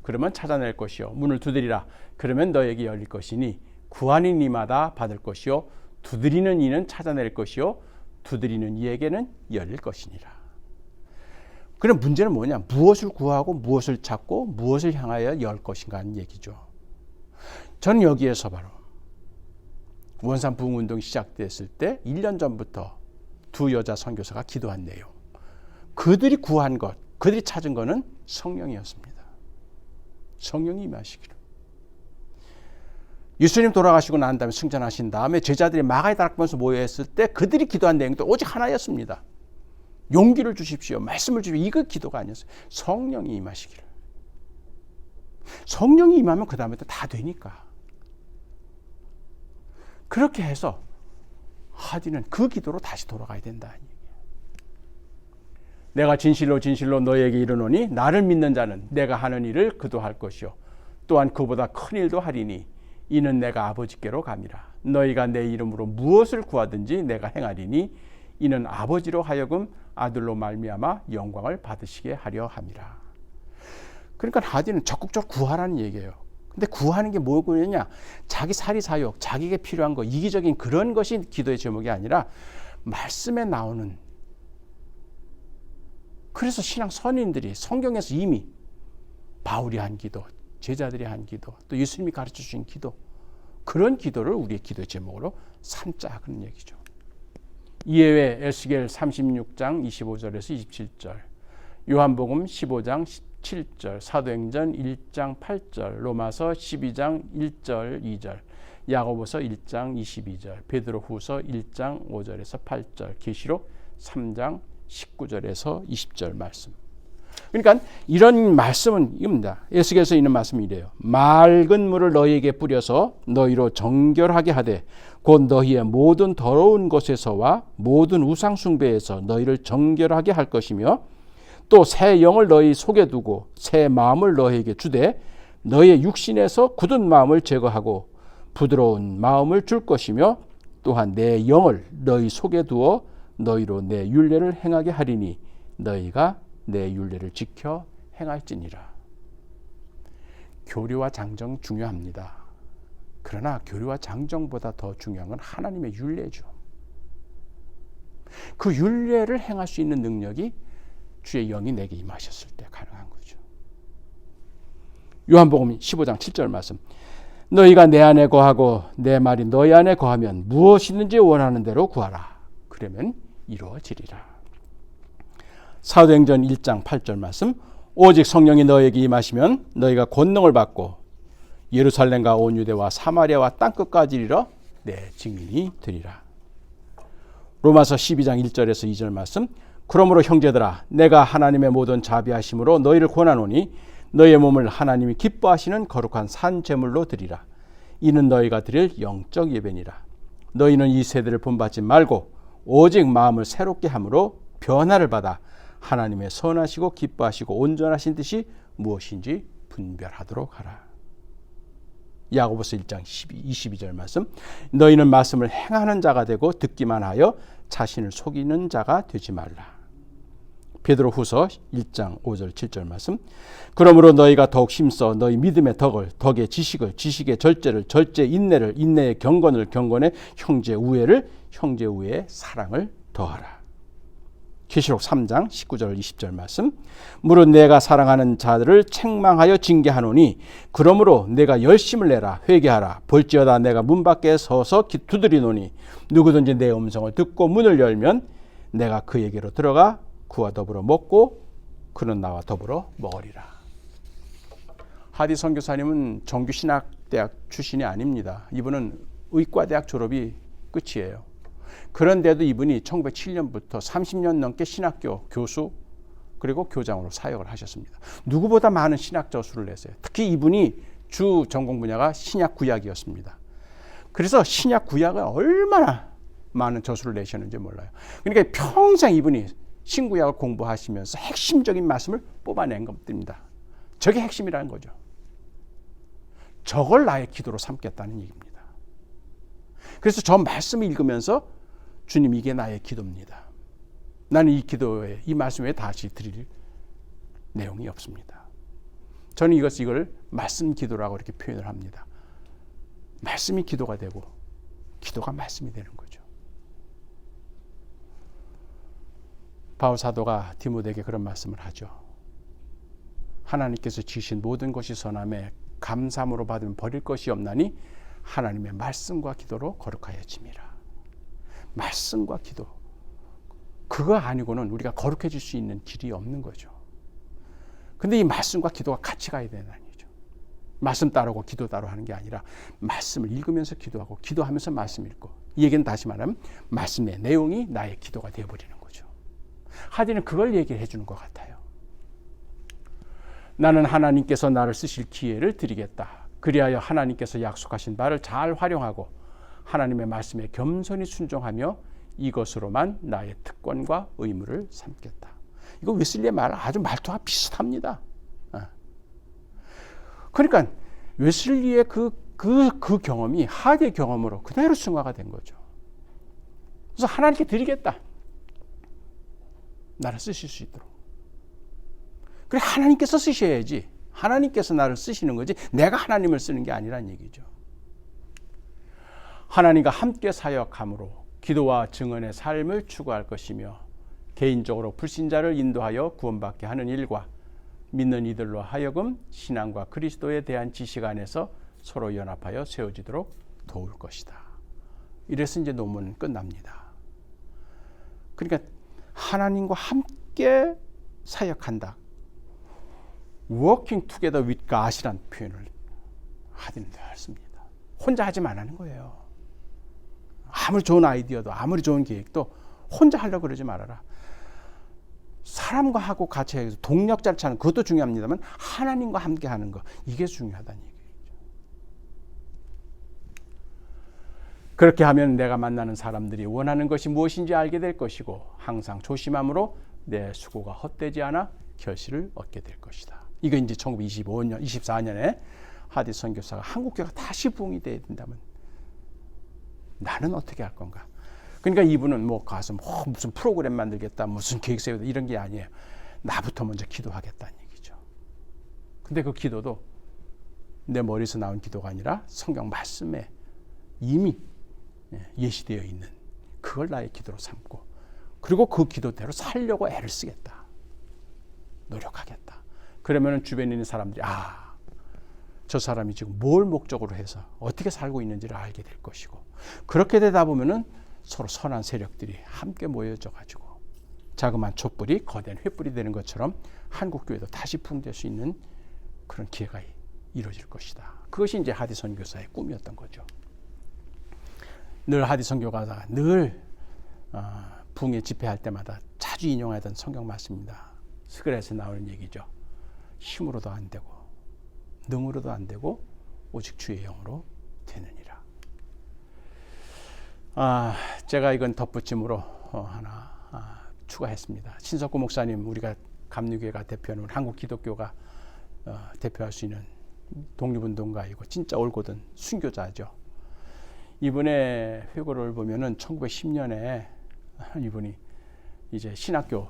그러면 찾아낼 것이요. 문을 두드리라, 그러면 너에게 열릴 것이니 구하는 이마다 받을 것이요. 두드리는 이는 찾아낼 것이요. 두드리는 이에게는 열릴 것이니라. 그럼 문제는 뭐냐? 무엇을 구하고 무엇을 찾고 무엇을 향하여 열 것인가 하는 얘기죠. 저는 여기에서 바로 원산 부흥운동이 시작됐을 때 1년 전부터 두 여자 선교사가 기도한 내용. 그들이 구한 것, 그들이 찾은 것은 성령이었습니다. 성령이 임하시기를. 예수님 돌아가시고 난 다음에 승천하신 다음에 제자들이 마가의 다락방에서 모여있을 때 그들이 기도한 내용도 오직 하나였습니다. 용기를 주십시오. 말씀을 주십시오. 이거 기도가 아니었어요. 성령이 임하시기를. 성령이 임하면 그 다음에 다 되니까. 그렇게 해서 하디는 그 기도로 다시 돌아가야 된다. 내가 진실로 진실로 너에게 이르노니 나를 믿는 자는 내가 하는 일을 그도 할 것이요 또한 그보다 큰 일도 하리니 이는 내가 아버지께로 감이라. 너희가 내 이름으로 무엇을 구하든지 내가 행하리니 이는 아버지로 하여금 아들로 말미암아 영광을 받으시게 하려 함이라. 그러니까 하디는 적극적으로 구하라는 얘기예요. 근데 구하는 게 뭐냐냐? 자기 사리 사욕, 자기에게 필요한 거, 이기적인 그런 것이 기도의 제목이 아니라 말씀에 나오는. 그래서 신앙 선인들이 성경에서 이미 바울이 한 기도, 제자들이 한 기도, 또 예수님이 가르쳐 주신 기도, 그런 기도를 우리의 기도의 제목으로 삼자 그런 얘기죠. 이에 외에 에스겔 36장 25절에서 27절, 요한복음 15장 17절, 사도행전 1장 8절, 로마서 12장 1절 2절, 야고보서 1장 22절, 베드로후서 1장 5절에서 8절, 계시록 3장 19절에서 20절 말씀. 그러니까 이런 말씀은 이겁니다. 에스겔에서 있는 말씀이 이래요. 맑은 물을 너희에게 뿌려서 너희로 정결하게 하되 곧 너희의 모든 더러운 것에서와 모든 우상 숭배에서 너희를 정결하게 할 것이며 또 새 영을 너희 속에 두고 새 마음을 너희에게 주되 너희의 육신에서 굳은 마음을 제거하고 부드러운 마음을 줄 것이며 또한 내 영을 너희 속에 두어 너희로 내 율례를 행하게 하리니 너희가 내 율례를 지켜 행할지니라. 교리와 장정 중요합니다. 그러나 교리와 장정보다 더 중요한 건 하나님의 율례죠. 그 율례를 행할 수 있는 능력이 주의 영이 내게 임하셨을 때 가능한 거죠. 요한복음 15장 7절 말씀. 너희가 내 안에 거하고 내 말이 너희 안에 거하면 무엇이든지 원하는 대로 구하라. 그러면 이루어지리라. 사도행전 1장 8절 말씀. 오직 성령이 너희에게 임하시면 너희가 권능을 받고 예루살렘과 온 유대와 사마리아와 땅끝까지 이르러 내 증인이 되리라. 로마서 12장 1절에서 2절 말씀. 그러므로 형제들아 내가 하나님의 모든 자비하심으로 너희를 권하노니 너희의 몸을 하나님이 기뻐하시는 거룩한 산 제물로 드리라. 이는 너희가 드릴 영적 예배니라. 너희는 이 세대를 본받지 말고 오직 마음을 새롭게 함으로 변화를 받아 하나님의 선하시고 기뻐하시고 온전하신 뜻이 무엇인지 분별하도록 하라. 야고보서 1장 22절 말씀. 너희는 말씀을 행하는 자가 되고 듣기만 하여 자신을 속이는 자가 되지 말라. 베드로후서 1장 5절 7절 말씀. 그러므로 너희가 더욱 힘써 너희 믿음의 덕을, 덕의 지식을, 지식의 절제를, 절제 인내를, 인내의 경건을, 경건의 형제 우애를, 형제 우애의 사랑을 더하라. 계시록 3장 19절 20절 말씀. 무릇 내가 사랑하는 자들을 책망하여 징계하노니 그러므로 내가 열심을 내라. 회개하라. 볼지어다 내가 문 밖에 서서 두드리노니 누구든지 내 음성을 듣고 문을 열면 내가 그에게로 들어가 그와 더불어 먹고 그는 나와 더불어 먹으리라. 하디 선교사님은 정규신학대학 출신이 아닙니다. 이분은 의과대학 졸업이 끝이에요. 그런데도 이분이 1907년부터 30년 넘게 신학교 교수 그리고 교장으로 사역을 하셨습니다. 누구보다 많은 신학 저수를 냈어요. 특히 이분이 주 전공 분야가 신약 구약이었습니다. 그래서 신약 구약을 얼마나 많은 저수를 내셨는지 몰라요. 그러니까 평생 이분이 신구약을 공부하시면서 핵심적인 말씀을 뽑아낸 겁니다. 저게 핵심이라는 거죠. 저걸 나의 기도로 삼겠다는 얘기입니다. 그래서 저 말씀을 읽으면서 주님 이게 나의 기도입니다. 나는 이 기도에 이 말씀에 다시 드릴 내용이 없습니다. 저는 이걸 말씀 기도라고 이렇게 표현을 합니다. 말씀이 기도가 되고 기도가 말씀이 되는 거죠. 바울 사도가 디모데에게 그런 말씀을 하죠. 하나님께서 지으신 모든 것이 선함에 감사함으로 받으면 버릴 것이 없나니 하나님의 말씀과 기도로 거룩하여짐이라. 말씀과 기도. 그거 아니고는 우리가 거룩해질 수 있는 길이 없는 거죠. 근데 이 말씀과 기도가 같이 가야 되는 아니죠. 말씀 따르고 기도 따로 하는 게 아니라 말씀을 읽으면서 기도하고 기도하면서 말씀 읽고, 이 얘기는 다시 말하면 말씀의 내용이 나의 기도가 되어버리는 거죠. 하디는 그걸 얘기를 해주는 것 같아요. 나는 하나님께서 나를 쓰실 기회를 드리겠다. 그리하여 하나님께서 약속하신 바를 잘 활용하고 하나님의 말씀에 겸손히 순종하며 이것으로만 나의 특권과 의무를 삼겠다. 이거 웨슬리의 말 아주 말투가 비슷합니다. 그러니까 웨슬리의 그 경험이 하디의 경험으로 그대로 승화가 된 거죠. 그래서 하나님께 드리겠다. 나를 쓰실 수 있도록. 그래, 하나님께서 쓰셔야지. 하나님께서 나를 쓰시는 거지 내가 하나님을 쓰는 게 아니란 얘기죠. 하나님과 함께 사역함으로 기도와 증언의 삶을 추구할 것이며 개인적으로 불신자를 인도하여 구원받게 하는 일과 믿는 이들로 하여금 신앙과 그리스도에 대한 지식 안에서 서로 연합하여 세워지도록 도울 것이다. 이래서 이제 논문은 끝납니다. 그러니까 하나님과 함께 사역한다. working together with God이라는 표현을 하디는 늘 씁니다. 혼자 하지 말라는 거예요. 아무리 좋은 아이디어도 아무리 좋은 계획도 혼자 하려고 그러지 말아라. 사람과 하고 같이 해서 동력자를 찾는 그것도 중요합니다만 하나님과 함께 하는 거, 이게 중요하다는 얘기죠. 그렇게 하면 내가 만나는 사람들이 원하는 것이 무엇인지 알게 될 것이고 항상 조심함으로 내 수고가 헛되지 않아 결실을 얻게 될 것이다. 이거 이제 1924년에 하디 선교사가 한국교회가 다시 부흥이 돼야 된다면 나는 어떻게 할 건가? 그러니까 이분은 뭐 가서 무슨 프로그램 만들겠다, 무슨 계획 세우다 이런 게 아니에요. 나부터 먼저 기도하겠다는 얘기죠. 근데 그 기도도 내 머리에서 나온 기도가 아니라 성경 말씀에 이미 예시되어 있는 그걸 나의 기도로 삼고, 그리고 그 기도대로 살려고 애를 쓰겠다. 노력하겠다. 그러면 주변에 있는 사람들이 저 사람이 지금 뭘 목적으로 해서 어떻게 살고 있는지를 알게 될 것이고, 그렇게 되다 보면은 서로 선한 세력들이 함께 모여져 가지고 자그마한 촛불이 거대한 횃불이 되는 것처럼 한국교회도 다시 부흥될 수 있는 그런 기회가 이루어질 것이다. 그것이 이제 하디 선교사의 꿈이었던 거죠. 늘 하디 선교사가 늘 부흥회 집회할 때마다 자주 인용하던 성경 말씀입니다. 스그렛에 나오는 얘기죠. 힘으로도 안 되고 능으로도 안 되고 오직 주의 영으로 되느니라. 제가 이건 덧붙임으로 하나 추가했습니다. 신석구 목사님, 우리가 감리교회가 대표하는 한국 기독교가 대표할 수 있는 독립운동가이고 진짜 올곧은 순교자죠. 이분의 회고를 보면은 1910년에 이분이 이제 신학교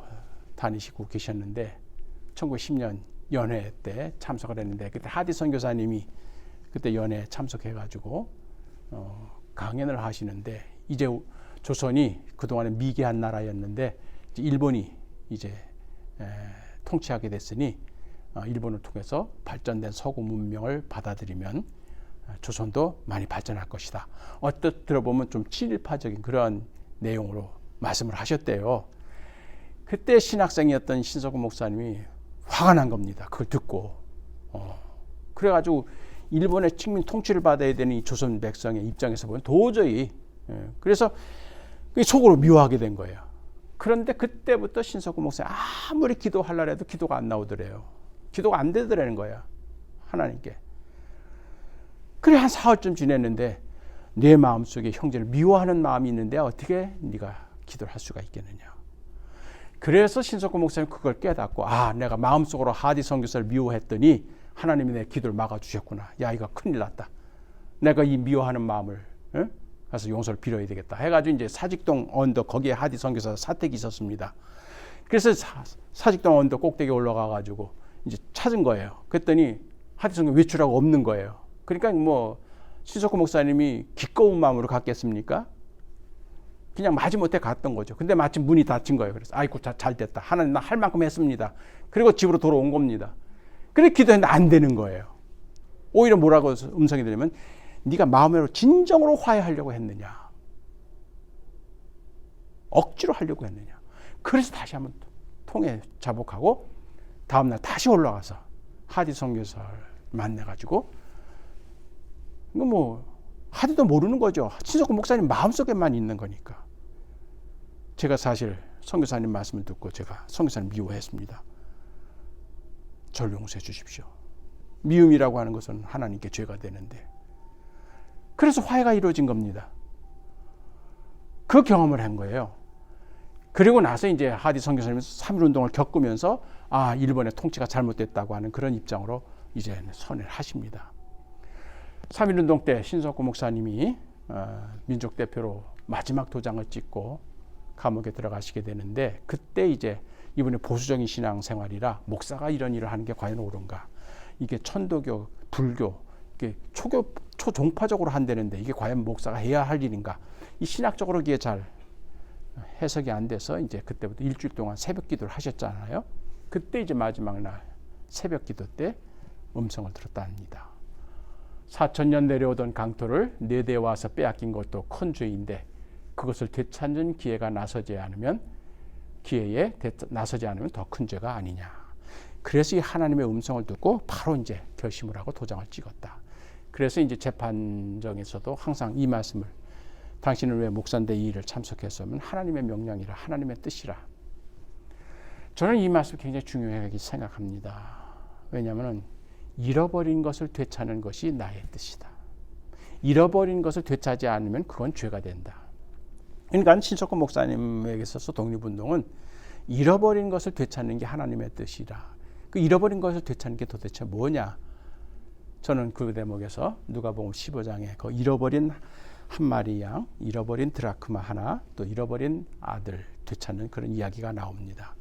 다니시고 계셨는데 1910년 연회 때 참석을 했는데, 그때 하디 선교사님이 그때 연회에 참석해가지고 강연을 하시는데, 이제 조선이 그동안에 미개한 나라였는데 이제 일본이 이제 통치하게 됐으니 일본을 통해서 발전된 서구 문명을 받아들이면 조선도 많이 발전할 것이다. 어떻게 들어보면 좀 친일파적인 그런 내용으로 말씀을 하셨대요. 그때 신학생이었던 신석구 목사님이 화가 난 겁니다. 그걸 듣고. 그래가지고 일본의 식민 통치를 받아야 되는 이 조선 백성의 입장에서 보면 도저히, 그래서 속으로 미워하게 된 거예요. 그런데 그때부터 신석구 목사님 아무리 기도하려고 해도 기도가 안 나오더래요. 기도가 안 되더라는 거야, 하나님께. 그래 한 사흘쯤 지냈는데 내 마음속에 형제를 미워하는 마음이 있는데 어떻게 네가 기도를 할 수가 있겠느냐. 그래서 신석구 목사님 그걸 깨닫고, 내가 마음속으로 하디 선교사를 미워했더니 하나님이 내 기도를 막아주셨구나. 야, 이거 큰일 났다. 내가 이 미워하는 마음을 가서 용서를 빌어야 되겠다 해가지고 이제 사직동 언덕, 거기에 하디 선교사 사택이 있었습니다. 그래서 사직동 언덕 꼭대기에 올라가가지고 이제 찾은 거예요. 그랬더니 하디 선교 외출하고 없는 거예요. 그러니까 뭐 신석구 목사님이 기꺼운 마음으로 갔겠습니까? 그냥 마지못해 갔던 거죠. 근데 마침 문이 닫힌 거예요. 그래서 아이고 잘 됐다. 하나님 나 할 만큼 했습니다. 그리고 집으로 돌아온 겁니다. 그래 기도했는데 안 되는 거예요. 오히려 뭐라고 음성이 들리면 네가 마음으로 진정으로 화해하려고 했느냐? 억지로 하려고 했느냐? 그래서 다시 한번 통해 자복하고 다음날 다시 올라가서 하디 선교사를 만나가지고 이거 뭐 하디도 모르는 거죠. 신석구 목사님 마음속에만 있는 거니까. 제가 사실 선교사님 말씀을 듣고 제가 선교사님 미워했습니다. 저를 용서해 주십시오. 미움이라고 하는 것은 하나님께 죄가 되는데. 그래서 화해가 이루어진 겁니다. 그 경험을 한 거예요. 그리고 나서 이제 하디 선교사님은 3.1운동을 겪으면서 일본의 통치가 잘못됐다고 하는 그런 입장으로 이제 선회를 하십니다. 3.1운동 때 신석구 목사님이 민족 대표로 마지막 도장을 찍고 감옥에 들어가시게 되는데, 그때 이제 이분의 보수적인 신앙생활이라 목사가 이런 일을 하는 게 과연 옳은가? 이게 천도교, 불교, 이게 초종파적으로 한다는데 이게 과연 목사가 해야 할 일인가? 이 신학적으로 이게 잘 해석이 안 돼서 이제 그때부터 일주일 동안 새벽 기도를 하셨잖아요. 그때 이제 마지막 날 새벽 기도 때 음성을 들었다 합니다. 4,000년 내려오던 강토를 내 대 와서 빼앗긴 것도 큰 죄인데 그것을 되찾는 기회에 나서지 않으면 더 큰 죄가 아니냐. 그래서 이 하나님의 음성을 듣고 바로 이제 결심을 하고 도장을 찍었다. 그래서 이제 재판정에서도 항상 이 말씀을, 당신은 왜 목사인데 이 일을 참석했으면 하나님의 명령이라, 하나님의 뜻이라. 저는 이 말씀 굉장히 중요하게 생각합니다. 왜냐하면 잃어버린 것을 되찾는 것이 나의 뜻이다. 잃어버린 것을 되찾지 않으면 그건 죄가 된다. 그러니까 신석구 목사님에게 있어서 독립운동은 잃어버린 것을 되찾는 게 하나님의 뜻이라. 그 잃어버린 것을 되찾는 게 도대체 뭐냐? 저는 그 대목에서 누가복음 15장에 그 잃어버린 한 마리 양, 잃어버린 드라크마 하나, 또 잃어버린 아들 되찾는 그런 이야기가 나옵니다.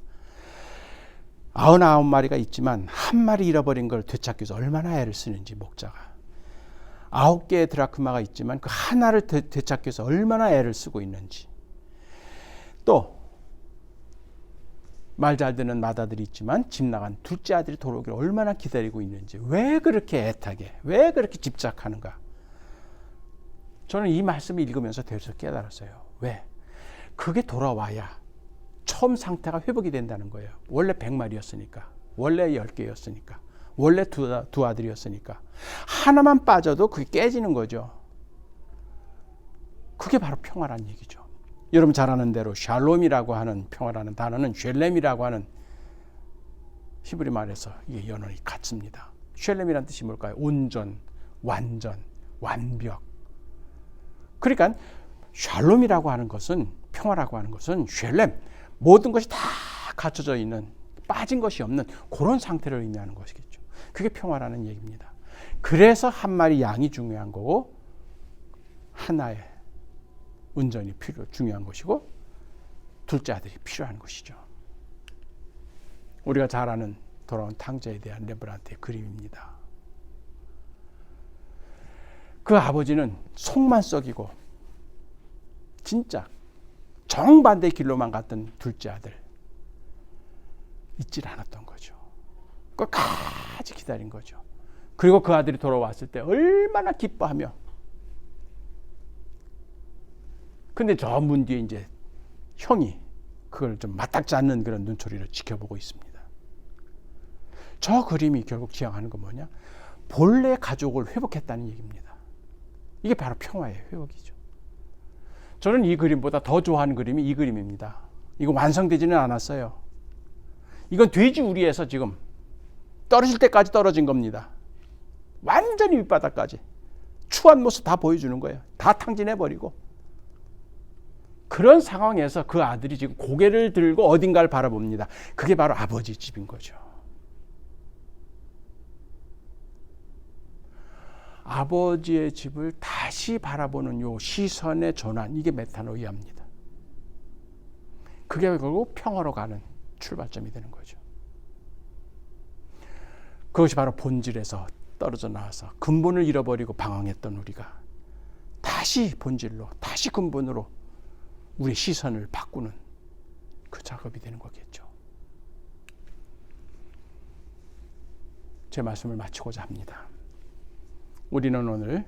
99마리가 있지만 한 마리 잃어버린 걸 되찾기 위해서 얼마나 애를 쓰는지, 목자가 9개의 드라크마가 있지만 그 하나를 되찾기 위해서 얼마나 애를 쓰고 있는지, 또 말 잘 듣는 맏아들이 있지만 집 나간 둘째 아들이 돌아오기를 얼마나 기다리고 있는지, 왜 그렇게 애타게, 왜 그렇게 집착하는가. 저는 이 말씀을 읽으면서 대해서 깨달았어요. 왜? 그게 돌아와야 처음 상태가 회복이 된다는 거예요. 원래 100마리였으니까, 원래 10개였으니까, 원래 두 아들이었으니까 하나만 빠져도 그게 깨지는 거죠. 그게 바로 평화란 얘기죠. 여러분 잘 아는 대로 샬롬이라고 하는 평화라는 단어는 쉘렘이라고 하는 히브리 말에서 이게 연원이 같습니다. 쉘렘이란 뜻이 뭘까요? 온전, 완전, 완벽. 그러니까 샬롬이라고 하는 것은, 평화라고 하는 것은 쉘렘, 모든 것이 다 갖춰져 있는, 빠진 것이 없는 그런 상태를 의미하는 것이겠죠. 그게 평화라는 얘기입니다. 그래서 한 마리 양이 중요한 거고 하나의 운전이 중요한 것이고 둘째 아들이 필요한 것이죠. 우리가 잘 아는 돌아온 탕자에 대한 렘브란트의 그림입니다. 그 아버지는 속만 썩이고 진짜 정반대 길로만 갔던 둘째 아들 잊질 않았던 거죠. 끝까지 기다린 거죠. 그리고 그 아들이 돌아왔을 때 얼마나 기뻐하며, 근데 저 문 뒤에 이제 형이 그걸 좀 맞닥지 않는 그런 눈초리를 지켜보고 있습니다. 저 그림이 결국 지향하는 건 뭐냐? 본래 가족을 회복했다는 얘기입니다. 이게 바로 평화의 회복이죠. 저는 이 그림보다 더 좋아하는 그림이 이 그림입니다. 이거 완성되지는 않았어요. 이건 돼지우리에서 지금 떨어질 때까지 떨어진 겁니다. 완전히 밑바닥까지 추한 모습 다 보여주는 거예요. 다 탕진해버리고. 그런 상황에서 그 아들이 지금 고개를 들고 어딘가를 바라봅니다. 그게 바로 아버지 집인 거죠. 아버지의 집을 다시 바라보는 요 시선의 전환, 이게 메타노이아입니다. 그게 결국 평화로 가는 출발점이 되는 거죠. 그것이 바로 본질에서 떨어져 나와서 근본을 잃어버리고 방황했던 우리가 다시 본질로, 다시 근본으로 우리 시선을 바꾸는 그 작업이 되는 거겠죠. 제 말씀을 마치고자 합니다. 우리는 오늘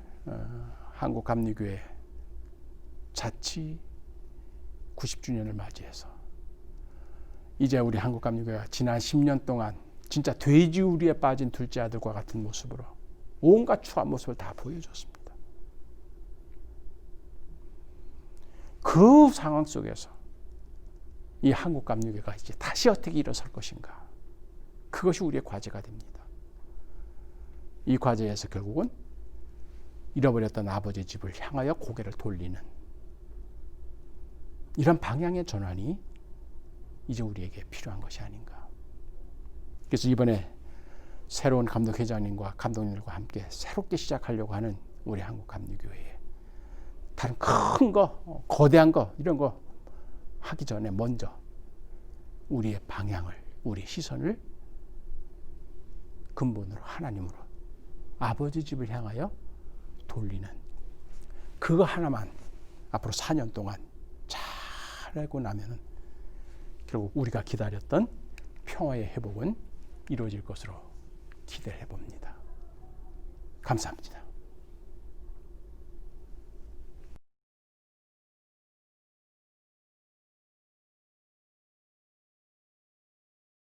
한국감리교회 자치 90주년을 맞이해서 이제 우리 한국감리교회가 지난 10년 동안 진짜 돼지우리에 빠진 둘째 아들과 같은 모습으로 온갖 추한 모습을 다 보여줬습니다. 그 상황 속에서 이 한국감리교회가 이제 다시 어떻게 일어설 것인가, 그것이 우리의 과제가 됩니다. 이 과제에서 결국은 잃어버렸던 아버지 집을 향하여 고개를 돌리는 이런 방향의 전환이 이제 우리에게 필요한 것이 아닌가. 그래서 이번에 새로운 감독회장님과 감독님들과 함께 새롭게 시작하려고 하는 우리 한국감리교회에 다른 큰 거, 거대한 거 이런 거 하기 전에 먼저 우리의 방향을, 우리 시선을 근본으로 하나님으로 아버지 집을 향하여 돌리는 그거 하나만 앞으로 4년 동안 잘하고 나면은 결국 우리가 기다렸던 평화의 회복은 이루어질 것으로 기대해 봅니다. 감사합니다.